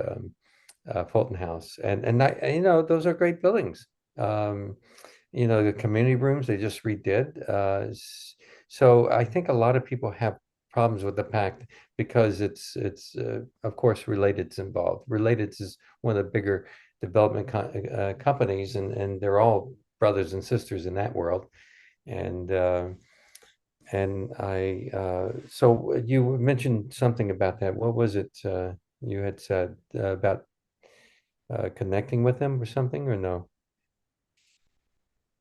Fulton House, and those are great buildings. The community rooms they just redid. So I think a lot of people have problems with the pact because it's of course Related's involved. Related's is one of the bigger development companies, and they're all brothers and sisters in that world. And so you mentioned something about that. What was it you had said about connecting with them or something, or no?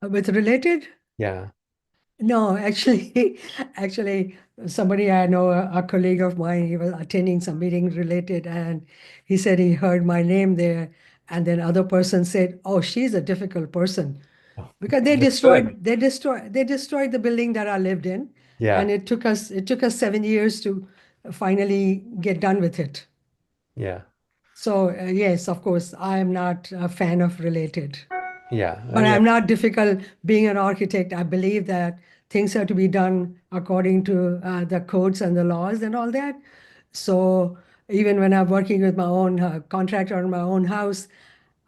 With related?
Yeah.
No, actually, actually, somebody I know, a colleague of mine, he was attending some meeting related, and he said he heard my name there, and then other person said, "Oh, she's a difficult person," because they
That's good.
they destroyed the building that I lived in, and
Yeah.
it took us 7 years to finally get done with it.
Yeah.
So yes, of course, I am not a fan of related.
Yeah.
But
Yeah.
I'm not difficult being an architect. I believe that things have to be done according to the codes and the laws and all that. So even when I'm working with my own contractor on my own house,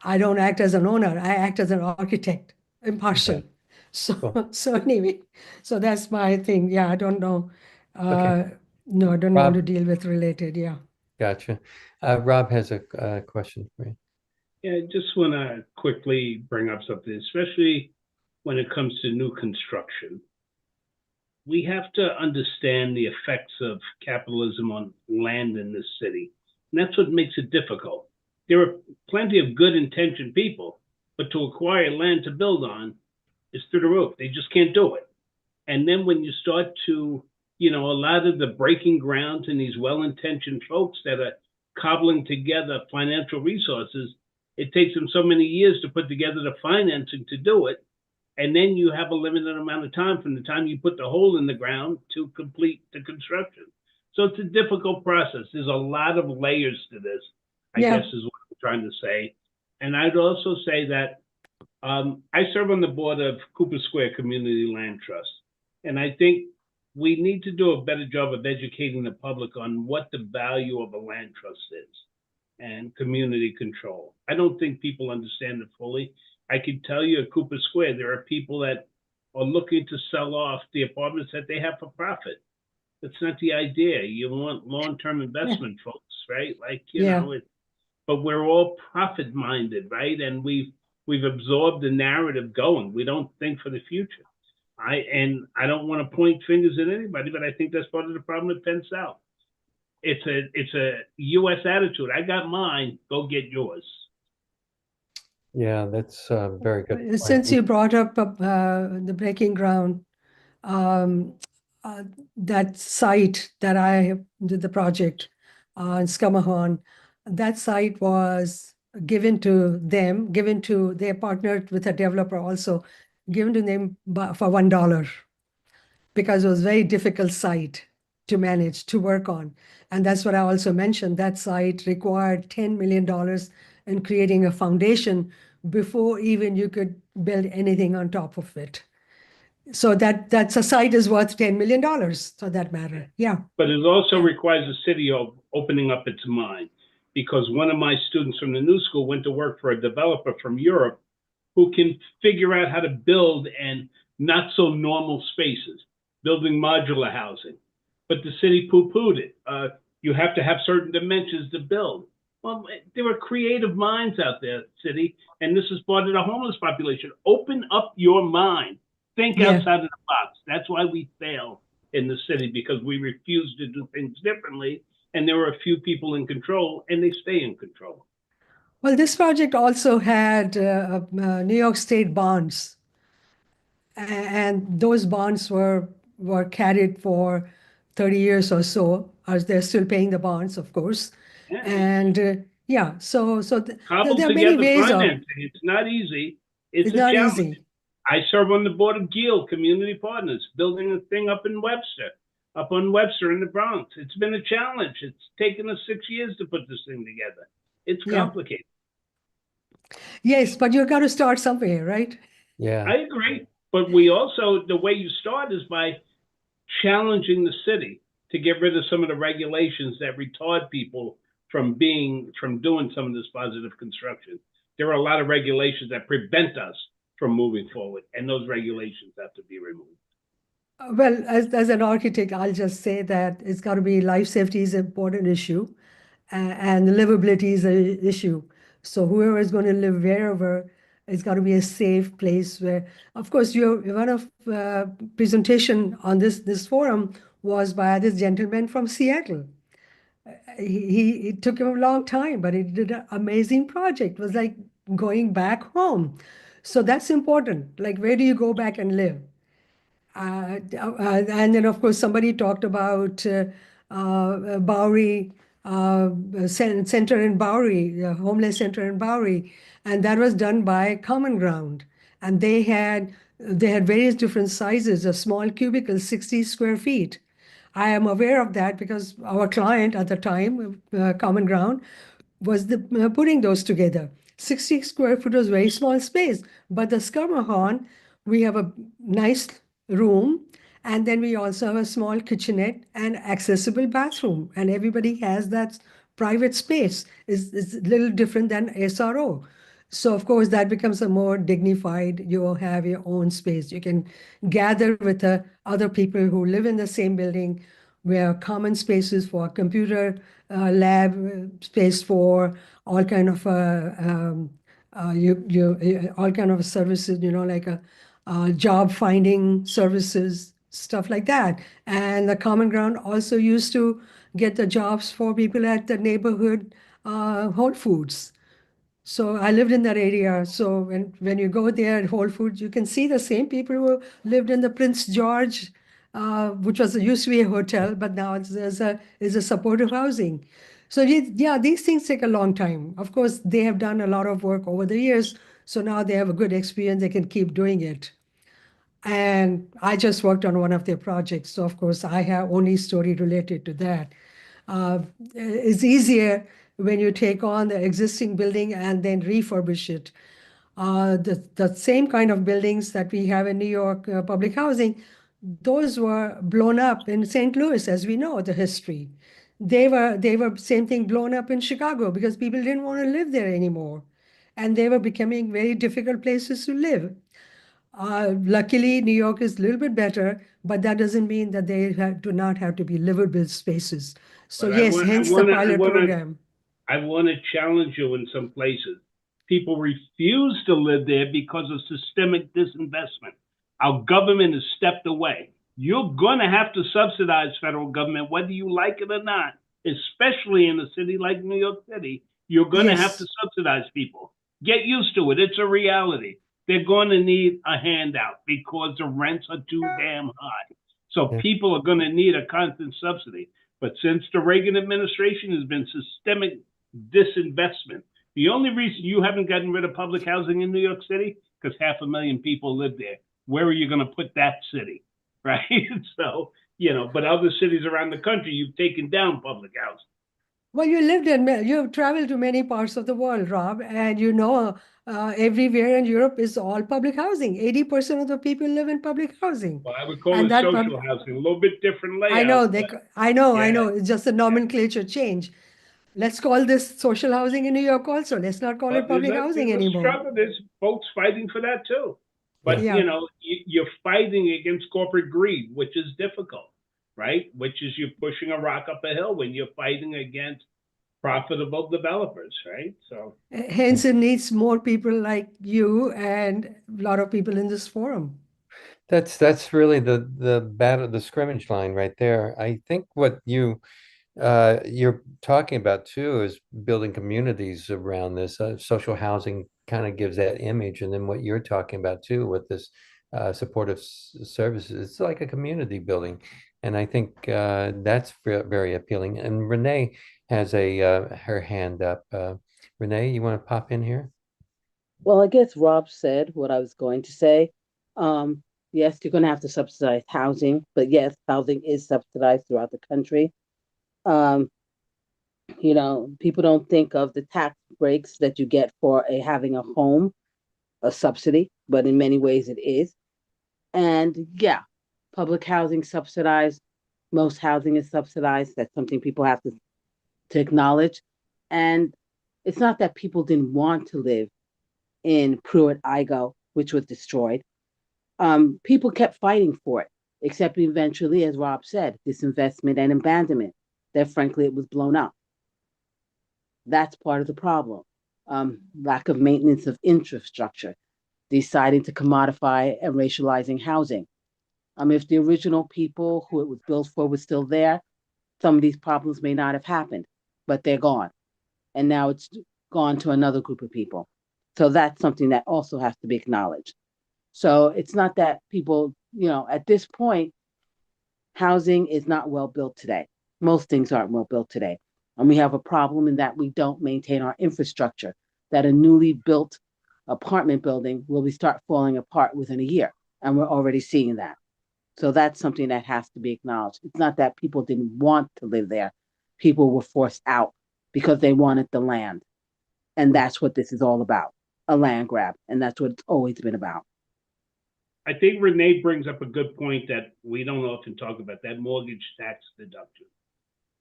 I don't act as an owner. I act as an architect, impartial.
Okay.
So
Cool.
so anyway, so that's my thing. Yeah, I don't know.
Okay.
No, I don't want to
Rob,
deal with related. Yeah.
gotcha. Rob has a question for you.
Yeah, I just want to quickly bring up something, especially when it comes to new construction. We have to understand the effects of capitalism on land in this city. And that's what makes it difficult. There are plenty of good intentioned people, but to acquire land to build on is through the roof. They just can't do it. And then when you start to, a lot of the breaking ground in these well-intentioned folks that are cobbling together financial resources, it takes them so many years to put together the financing to do it. And then you have a limited amount of time from the time you put the hole in the ground to complete the construction. So it's a difficult process. There's a lot of layers to this, I
Yeah.
guess is what I'm trying to say. And I'd also say that I serve on the board of Cooper Square Community Land Trust. And I think we need to do a better job of educating the public on what the value of a land trust is and community control. I don't think people understand it fully. I can tell you at Cooper Square, there are people that are looking to sell off the apartments that they have for profit. That's not the idea. You want long-term investment, folks, right? Like,
Yeah.
but we're all profit-minded, right? And we've absorbed the narrative going. We don't think for the future. I don't want to point fingers at anybody, but I think that's part of the problem at Penn South. It's a U.S. attitude. I got mine. Go get yours.
Yeah, that's a very good point.
Since you brought up the breaking ground, um, that site that I did the project in Schermerhorn, that site was given to them, they partnered with a developer also, given to them for $1 because it was a very difficult site to manage, to work on. And that's what I also mentioned. That site required $10 million and creating a foundation before even you could build anything on top of it. So that's a site is worth $10 million for that matter. Yeah.
But it also requires the city of opening up its mind, because one of my students from the new school went to work for a developer from Europe who can figure out how to build and not so normal spaces, building modular housing. But the city poo-pooed it. You have to have certain dimensions to build. Well, there are creative minds out there, city, and this is part of the homeless population. Open up your mind. Think outside of the box. That's why we fail in the city, because we refuse to do things differently. And there are a few people in control, and they stay in control.
Well, this project also had New York State bonds, and those bonds were carried for 30 years or so, as they're still paying the bonds, of course.
Yeah.
And so
Cobbled
there are many
together
ways
financing. It's not easy. It's a
not
challenge.
easy.
I serve on the board of GEAL Community Partners, building a thing up on Webster in the Bronx. It's been a challenge. It's taken us 6 years to put this thing together. It's complicated.
Yes, but you got to start somewhere, right?
Yeah.
I agree. But we also, the way you start is by challenging the city to get rid of some of the regulations that retard people from doing some of this positive construction. There are a lot of regulations that prevent us from moving forward, and those regulations have to be removed.
Well, as an architect, I'll just say that it's got to be life safety is an important issue, and livability is an issue. So whoever is going to live wherever, it's got to be a safe place where, of course, one of presentation on this forum was by this gentleman from Seattle. It took him a long time, but he did an amazing project. It was like going back home. So that's important. Like, where do you go back and live? And then, of course, somebody talked about Bowery Center in Bowery, homeless center in Bowery, and that was done by Common Ground. And they had various different sizes, a small cubicle, 60 square feet. I am aware of that because our client at the time, Common Ground, was putting those together. 60 square foot was very small space, but the Schermerhorn, we have a nice room, and then we also have a small kitchenette and accessible bathroom, and everybody has that private space. Is a little different than SRO. So of course that becomes a more dignified, you will have your own space. You can gather with other people who live in the same building, where common spaces for computer lab, space for all kind of all kind of services, like job finding services, stuff like that. And the Common Ground also used to get the jobs for people at the neighborhood Whole Foods. So I lived in that area. So when you go there at Whole Foods, you can see the same people who lived in the Prince George, which used to be a hotel, but now is a supportive housing. So these things take a long time. Of course, they have done a lot of work over the years. So now they have a good experience. They can keep doing it. And I just worked on one of their projects. So of course, I have only story related to that. It's easier when you take on the existing building and then refurbish it. The same kind of buildings that we have in New York public housing, those were blown up in St. Louis, as we know the history. They were same thing blown up in Chicago because people didn't want to live there anymore. And they were becoming very difficult places to live. Luckily, New York is a little bit better, but that doesn't mean that they do not have to be livable spaces. So
But
yes, hence the pilot program.
I want to challenge you in some places. People refuse to live there because of systemic disinvestment. Our government has stepped away. You're going to have to subsidize federal government, whether you like it or not, especially in a city like New York City. You're going to have to subsidize people. Get used to it. It's a reality. They're going to need a handout because the rents are too damn high. So people are going to need a constant subsidy. But since the Reagan administration has been systemic disinvestment, the only reason you haven't gotten rid of public housing in New York City, because 500,000 people live there. Where are you going to put that city? Right? So, but other cities around the country, you've taken down public housing.
Well, you've traveled to many parts of the world, Rob, and everywhere in Europe is all public housing. 80% of the people live in public housing.
Well, I would call
And
it
that
social housing, a little bit different
I know
layout.
I know. It's just a nomenclature change. Let's call this social housing in New York also. Let's not call it public housing
there's a
anymore.
struggle. There's folks fighting for that too. But
Yeah.
you're fighting against corporate greed, which is difficult, right? Which is you're pushing a rock up a hill when you're fighting against profitable developers, right? So
Hence, it needs more people like you and a lot of people in this forum.
That's really the battle, the scrimmage line right there. I think what you're talking about too is building communities around this. Social housing kind of gives that image, and then what you're talking about too with this supportive services, it's like a community building, and I think that's very appealing. And Renee has her hand up. Renee, you want to pop in here?
Well, I guess Rob said what I was going to say. Yes, you're going to have to subsidize housing, but yes, housing is subsidized throughout the country. People don't think of the tax breaks that you get for having a home, a subsidy, but in many ways it is. And yeah, public housing subsidized. Most housing is subsidized. That's something people have to acknowledge. And it's not that people didn't want to live in Pruitt-Igoe, which was destroyed. People kept fighting for it, except eventually, as Rob said, disinvestment and abandonment, that frankly it was blown up. That's part of the problem. Lack of maintenance of infrastructure, deciding to commodify and racializing housing. If the original people who it was built for was still there, some of these problems may not have happened, but they're gone. And now it's gone to another group of people. So that's something that also has to be acknowledged. So it's not that people, at this point, housing is not well built today. Most things aren't well built today. And we have a problem in that we don't maintain our infrastructure, that a newly built apartment building will start falling apart within a year. And we're already seeing that. So that's something that has to be acknowledged. It's not that people didn't want to live there. People were forced out because they wanted the land. And that's what this is all about, a land grab. And that's what it's always been about.
I think Renee brings up a good point that we don't often talk about, that mortgage tax deduction.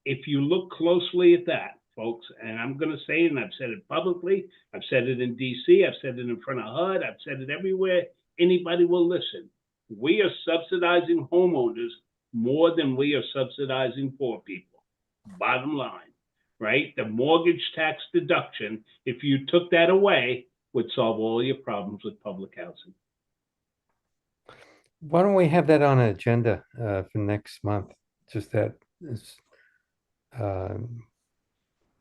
If you look closely at that, folks, and I'm going to say it, and I've said it publicly, I've said it in DC, I've said it in front of HUD, I've said it everywhere, anybody will listen. We are subsidizing homeowners more than we are subsidizing poor people. Bottom line, right? The mortgage tax deduction, if you took that away, would solve all your problems with public housing.
Why don't we have that on an agenda for next month? Just that is,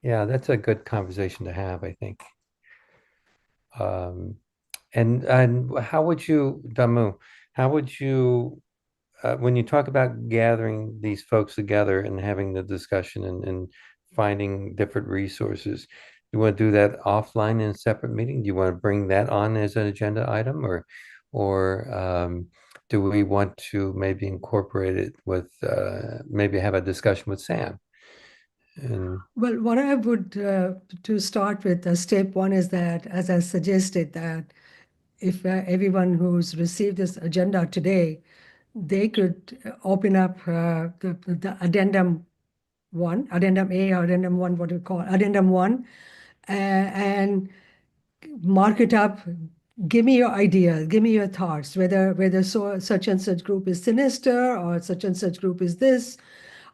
yeah, that's a good conversation to have, I think. And how would you, Damu, how would you, when you talk about gathering these folks together and having the discussion and finding different resources, you want to do that offline in a separate meeting? Do you want to bring that on as an agenda item, or do we want to maybe incorporate it with maybe have a discussion with Sam?
Well, what I would to start with, step one is that, as I suggested, that if everyone who's received this agenda today, they could open up the addendum A or addendum one, what do you call it? Addendum one, and mark it up. Give me your ideas, give me your thoughts, whether such and such group is sinister or such and such group is this,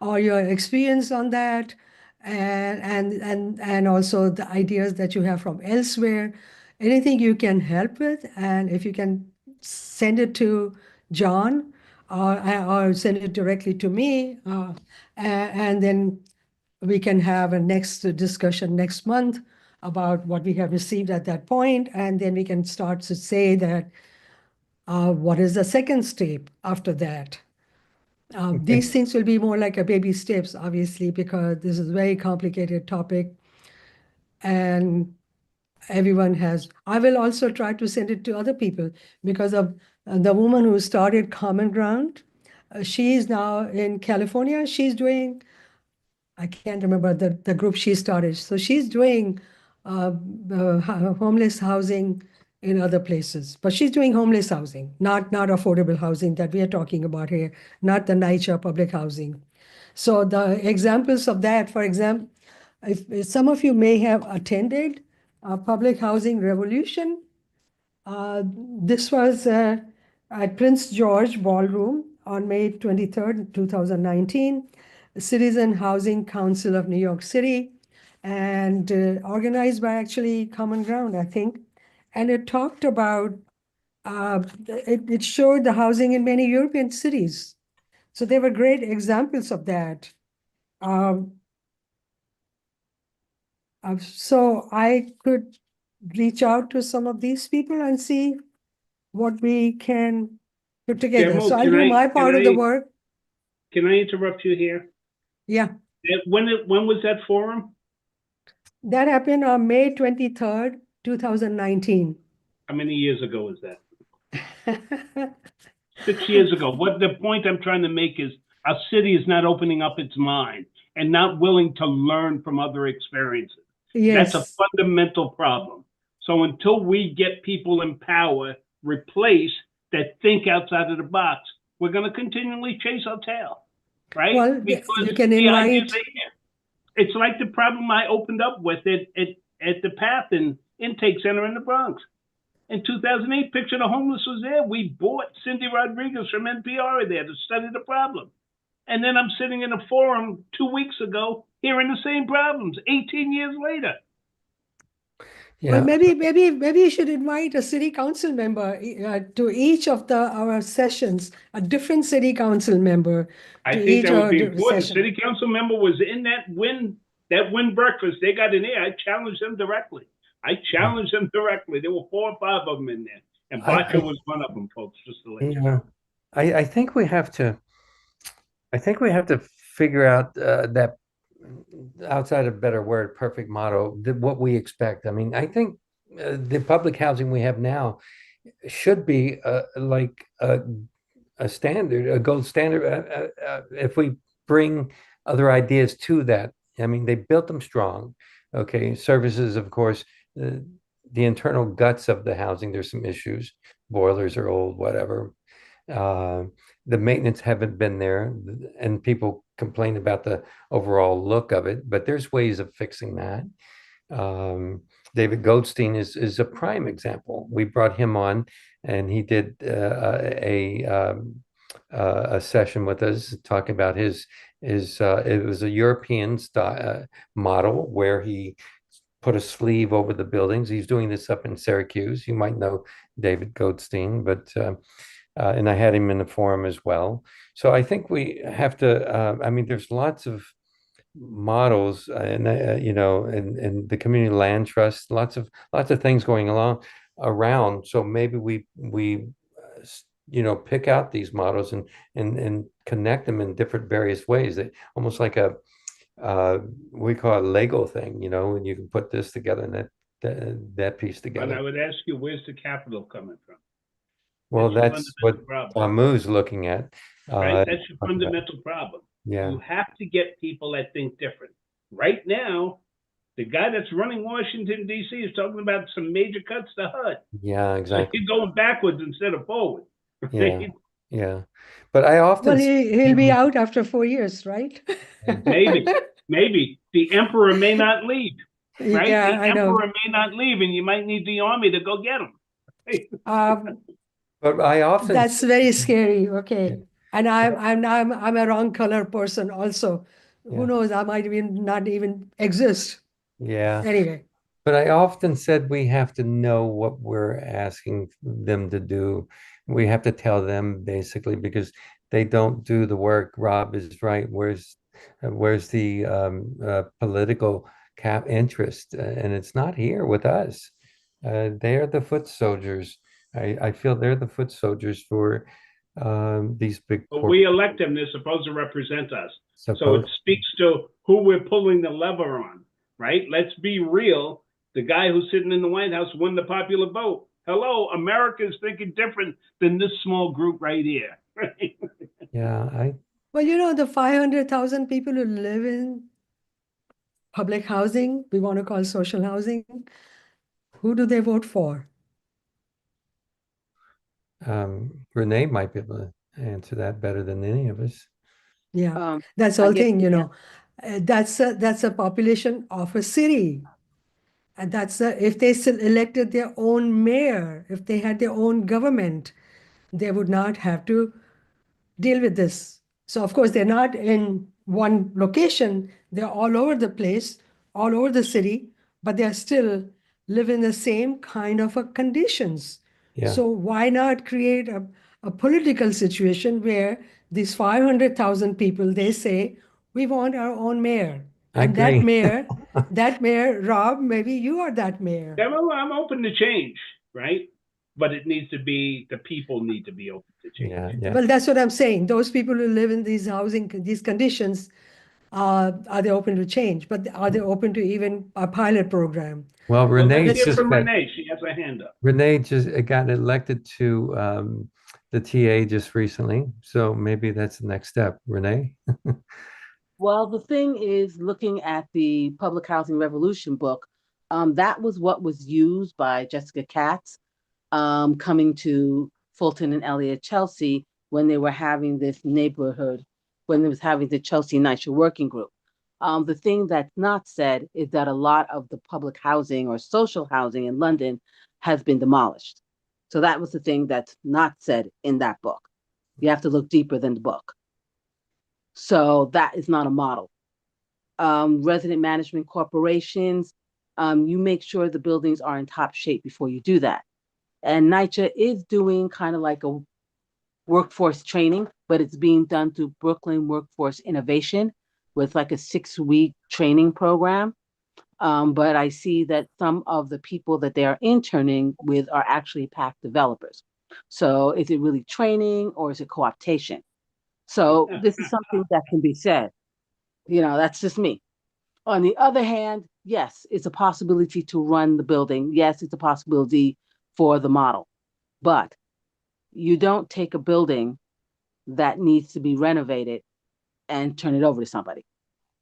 or your experience on that, and also the ideas that you have from elsewhere, anything you can help with, and if you can send it to John or send it directly to me, and then we can have a next discussion next month about what we have received at that point, and then we can start to say that what is the second step after that. These things will be more like a baby steps, obviously, because this is a very complicated topic, and everyone has. I will also try to send it to other people because of the woman who started Common Ground. She is now in California. She's doing I can't remember the group she started. So she's doing homeless housing in other places, but she's doing homeless housing, not affordable housing that we are talking about here, not the NYCHA public housing. So the examples of that, for example, if some of you may have attended a public housing revolution, this was at Prince George Ballroom on May 23rd, 2019, the Citizen Housing Council of New York City, and organized by actually Common Ground, I think. And it talked about, it showed the housing in many European cities. So they were great examples of that. So I could reach out to some of these people and see what we can put together.
Damu,
So I'll do my part of the work.
Can I interrupt you here?
Yeah,
When was that forum?
that happened on May 23rd, 2019.
How many years ago was that? 6 years ago. What the point I'm trying to make is our city is not opening up its mind and not willing to learn from other experiences.
Yes.
That's a fundamental problem. So until we get people in power replaced that think outside of the box, we're going to continually chase our tail, right?
Well,
Because
you can
the ideas
invite.
are here. It's like the problem I opened up with at the PATH and Intake Center in the Bronx. In 2008, Picture the Homeless was there. We bought Cindy Rodriguez from NPR there to study the problem. And then I'm sitting in a forum 2 weeks ago hearing the same problems 18 years later.
Yeah.
Well, maybe you should invite a city council member to each of our sessions, a different city council member
I
to
think
each
that would
of
be
the
important.
session.
City council member was in that win breakfast. They got in there. I challenged them directly. There were 4 or 5 of them in there. And Bacha was one of them, folks, just to let you know.
I think we have to figure out that, outside of a better word, perfect model, what we expect. I mean, I think the public housing we have now should be like a standard, a gold standard. If we bring other ideas to that, I mean, they built them strong. Okay, services, of course, the internal guts of the housing, there's some issues. Boilers are old, whatever. The maintenance haven't been there, and people complain about the overall look of it, but there's ways of fixing that. David Goldstein is a prime example. We brought him on, and he did a session with us talking about his it was a European style model where he put a sleeve over the buildings. He's doing this up in Syracuse. You might know David Goldstein, but and I had him in the forum as well. So I think we have to. I mean, there's lots of models, and and the community land trust, lots of things going along around. So maybe we pick out these models and connect them in different various ways. That almost like a we call it a Lego thing, and you can put this together and that piece together.
But I would ask you, where's the capital coming from?
Well, that's what Damu's looking at.
Right? That's your fundamental problem.
Yeah.
You have to get people that think different. Right now, the guy that's running Washington, D.C. is talking about some major cuts to HUD.
Yeah, exactly.
So he's going backwards instead of forward.
Yeah, yeah. But I often...
Well, he'll be out after 4 years, right?
Maybe. The emperor may not leave, right?
Yeah,
the
I know.
emperor may not leave, and you might need the army to go get him.
But I often...
That's very scary. Okay. And I'm a wrong color person also. Who knows? I might even not even exist.
Yeah.
Anyway.
But I often said we have to know what we're asking them to do. We have to tell them basically, because they don't do the work. Rob is right. Where's the political interest? And it's not here with us. They are the foot soldiers. I feel they're the foot soldiers for these big.
But we elect them. They're supposed to represent us. So it speaks to who we're pulling the lever on, right? Let's be real. The guy who's sitting in the White House won the popular vote. Hello, America is thinking different than this small group right here.
Yeah,
Well, the 500,000 people who live in public housing, we want to call social housing, who do they vote for?
Renee might be able to answer that better than any of us.
Yeah, that's the
I
whole
guess,
thing, you
yeah.
know. That's a population of a city. And if they still elected their own mayor, if they had their own government, they would not have to deal with this. So of course, they're not in one location. They're all over the place, all over the city, but they're still live in the same kind of conditions.
Yeah.
So why not create a political situation where these 500,000 people, they say, we want our own mayor.
I
And
agree.
that mayor, Rob, maybe you are that mayor.
Yeah, well, I'm open to change, right? But it needs to be, the people need to be open to change.
Yeah, yeah.
Well, that's what I'm saying. Those people who live in these these conditions, are they open to change? But are they open to even a pilot program?
Well,
Well,
Renee
let's hear
just
from
got
Renee. She has her hand up.
Renee just got elected to the TA just recently, so maybe that's the next step. Renee?
Well, the thing is, looking at the Public Housing Revolution book, that was what was used by Jessica Katz, coming to Fulton and Elliott Chelsea when they were having this neighborhood, when they was having the Chelsea NYCHA working group. The thing that's not said is that a lot of the public housing or social housing in London has been demolished. So that was the thing that's not said in that book. You have to look deeper than the book. So that is not a model. Resident management corporations, you make sure the buildings are in top shape before you do that. And NYCHA is doing kind of like a workforce training, but it's being done through Brooklyn Workforce Innovation with like a 6-week training program. But I see that some of the people that they are interning with are actually PAC developers. So is it really training or is it co-optation? So this is something that can be said. You know, that's just me. On the other hand, yes, it's a possibility to run the building. Yes, it's a possibility for the model. But you don't take a building that needs to be renovated and turn it over to somebody.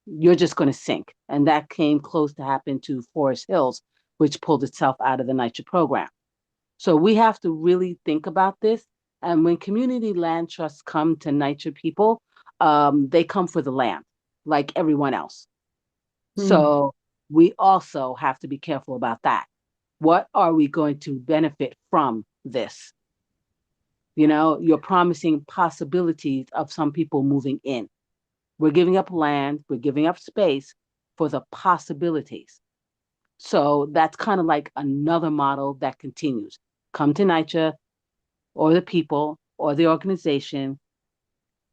You're just going to sink. And that came close to happen to Forest Hills, which pulled itself out of the NYCHA program. So we have to really think about this. And when community land trusts come to NYCHA people, they come for the land, like everyone else. So we also have to be careful about that. What are we going to benefit from this? You know, you're promising possibilities of some people moving in. We're giving up land, we're giving up space for the possibilities. So that's kind of like another model that continues. Come to NYCHA or the people or the organization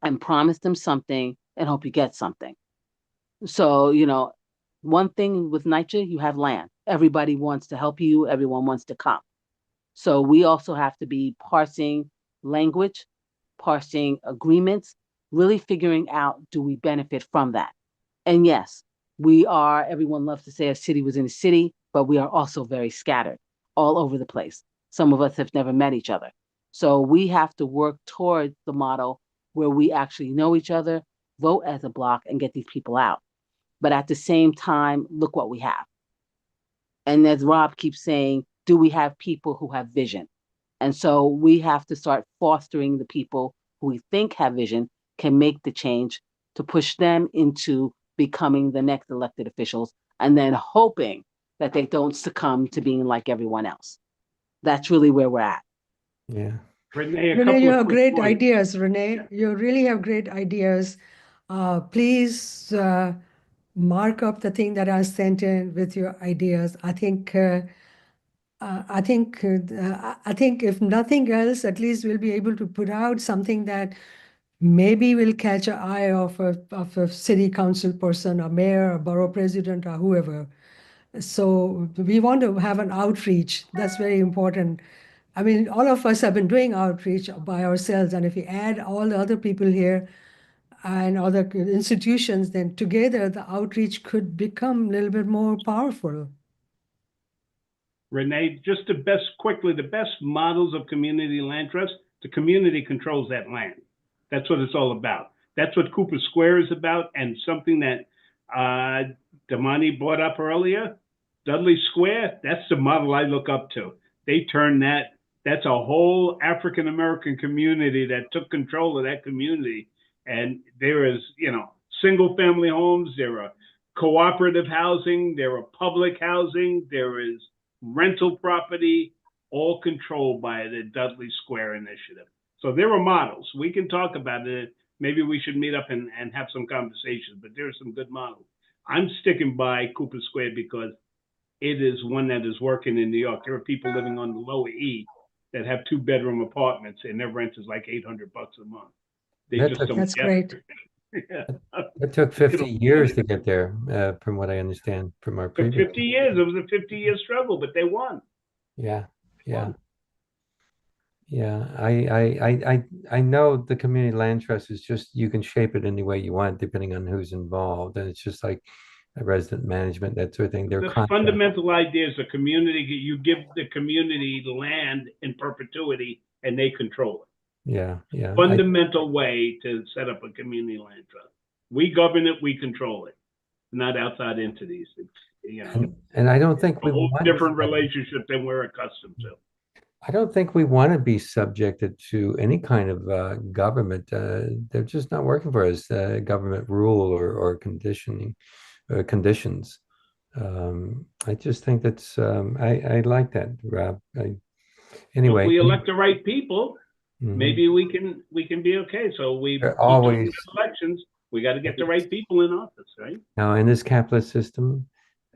and promise them something and hope you get something. So, you know, one thing with NYCHA, you have land. Everybody wants to help you. Everyone wants to come. So we also have to be parsing language, parsing agreements, really figuring out, do we benefit from that? And yes, everyone loves to say a city was in a city, but we are also very scattered all over the place. Some of us have never met each other. So we have to work towards the model where we actually know each other, vote as a block, and get these people out. But at the same time, look what we have. And as Rob keeps saying, do we have people who have vision? And so we have to start fostering the people who we think have vision, can make the change to push them into becoming the next elected officials, and then hoping that they don't succumb to being like everyone else. That's really where we're at.
Yeah.
Renee, you have great ideas, Renee. You really have great ideas. Please mark up the thing that I sent in with your ideas. I think if nothing else, at least we'll be able to put out something that maybe will catch an eye of a city council person, a mayor, a borough president, or whoever. So we want to have an outreach. That's very important. I mean, all of us have been doing outreach by ourselves, and if we add all the other people here and other institutions, then together the outreach could become a little bit more powerful.
Renee, just the best models of community land trust, the community controls that land. That's what it's all about. That's what Cooper Square is about, and something that Damani brought up earlier, Dudley Square, that's the model I look up to. They turned that's a whole African American community that took control of that community. And there is, single family homes, there are cooperative housing, there are public housing, there is rental property, all controlled by the Dudley Square Initiative. So there are models. We can talk about it. Maybe we should meet up and have some conversations, but there are some good models. I'm sticking by Cooper Square because it is one that is working in New York. There are people living on the Lower E that have 2-bedroom apartments and their rent is like $800 a month. They just don't
That's
get
great.
It took 50 years to get there, from what I understand from our
For
previous.
50 years, it was a 50-year struggle, but they won.
Yeah, yeah. Yeah, I know the community land trust is just, you can shape it any way you want depending on who's involved, and it's just like a resident management, that sort of thing. They're
The fundamental idea is a community, you give the community land in perpetuity and they control it.
Yeah, yeah.
Fundamental way to set up a community land trust. We govern it, we control it, not outside entities. It's,
and I don't think
a whole different relationship than we're accustomed to.
I don't think we want to be subjected to any kind of government. They're just not working for us. Government rule or conditioning conditions. I just think that's I like that, Rob. Anyway,
if we elect the right people, maybe we can be okay. So we
always
elections. We got to get the right people in office, right?
Now in this capitalist system,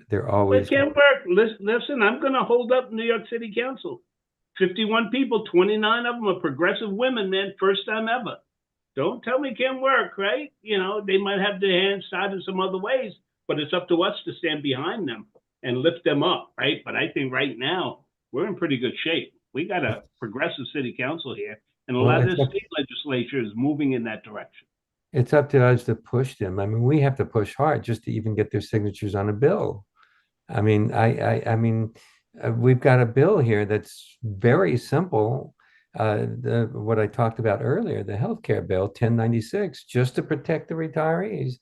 they're always.
It can't work. Listen, I'm going to hold up New York City Council. 51 people, 29 of them are progressive women, man. First time ever. Don't tell me it can't work, right? They might have their hands tied in some other ways, but it's up to us to stand behind them and lift them up, right? But I think right now we're in pretty good shape. We got a progressive city council here, and a lot of the state legislature is moving in that direction.
It's up to us to push them. I mean, we have to push hard just to even get their signatures on a bill. I mean, I mean, we've got a bill here that's very simple. What I talked about earlier, the healthcare bill, 1096, just to protect the retirees.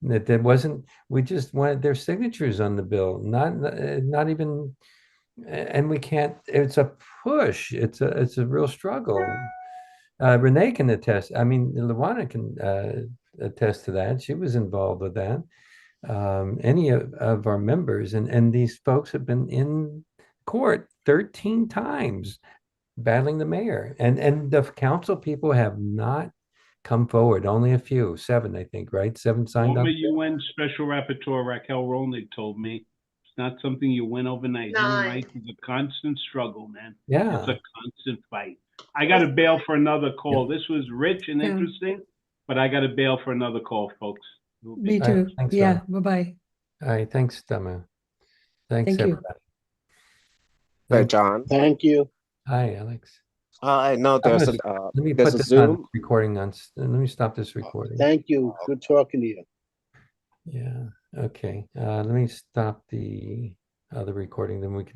That wasn't. We just wanted their signatures on the bill, not even. And we can't. It's a push. It's a real struggle. Renee can attest. I mean, Luana can attest to that. She was involved with that. Any of our members, and these folks have been in court 13 times battling the mayor, and the council people have not come forward. Only a few, 7, I think, right? 7 signed
Former
up.
UN Special Rapporteur Raquel Rolnick told me it's not something you win overnight. Human rights is a constant struggle, man.
Yeah,
it's a constant fight. I got to bail for another call. This was rich and interesting, but I got to bail for another call, folks.
Me too.
Right, thanks,
Yeah.
Rob.
Bye-bye.
All right, thanks, Damu. Thanks,
Thank you.
everybody.
Hey, John.
Thank you.
Hi, Alex.
I know
I'm
there's
gonna- let me
there's
put
a
this on
Zoom.
recording on. Let me stop this recording.
Thank you. Good talking to you.
Yeah. Okay. Let me stop the recording. Then we can.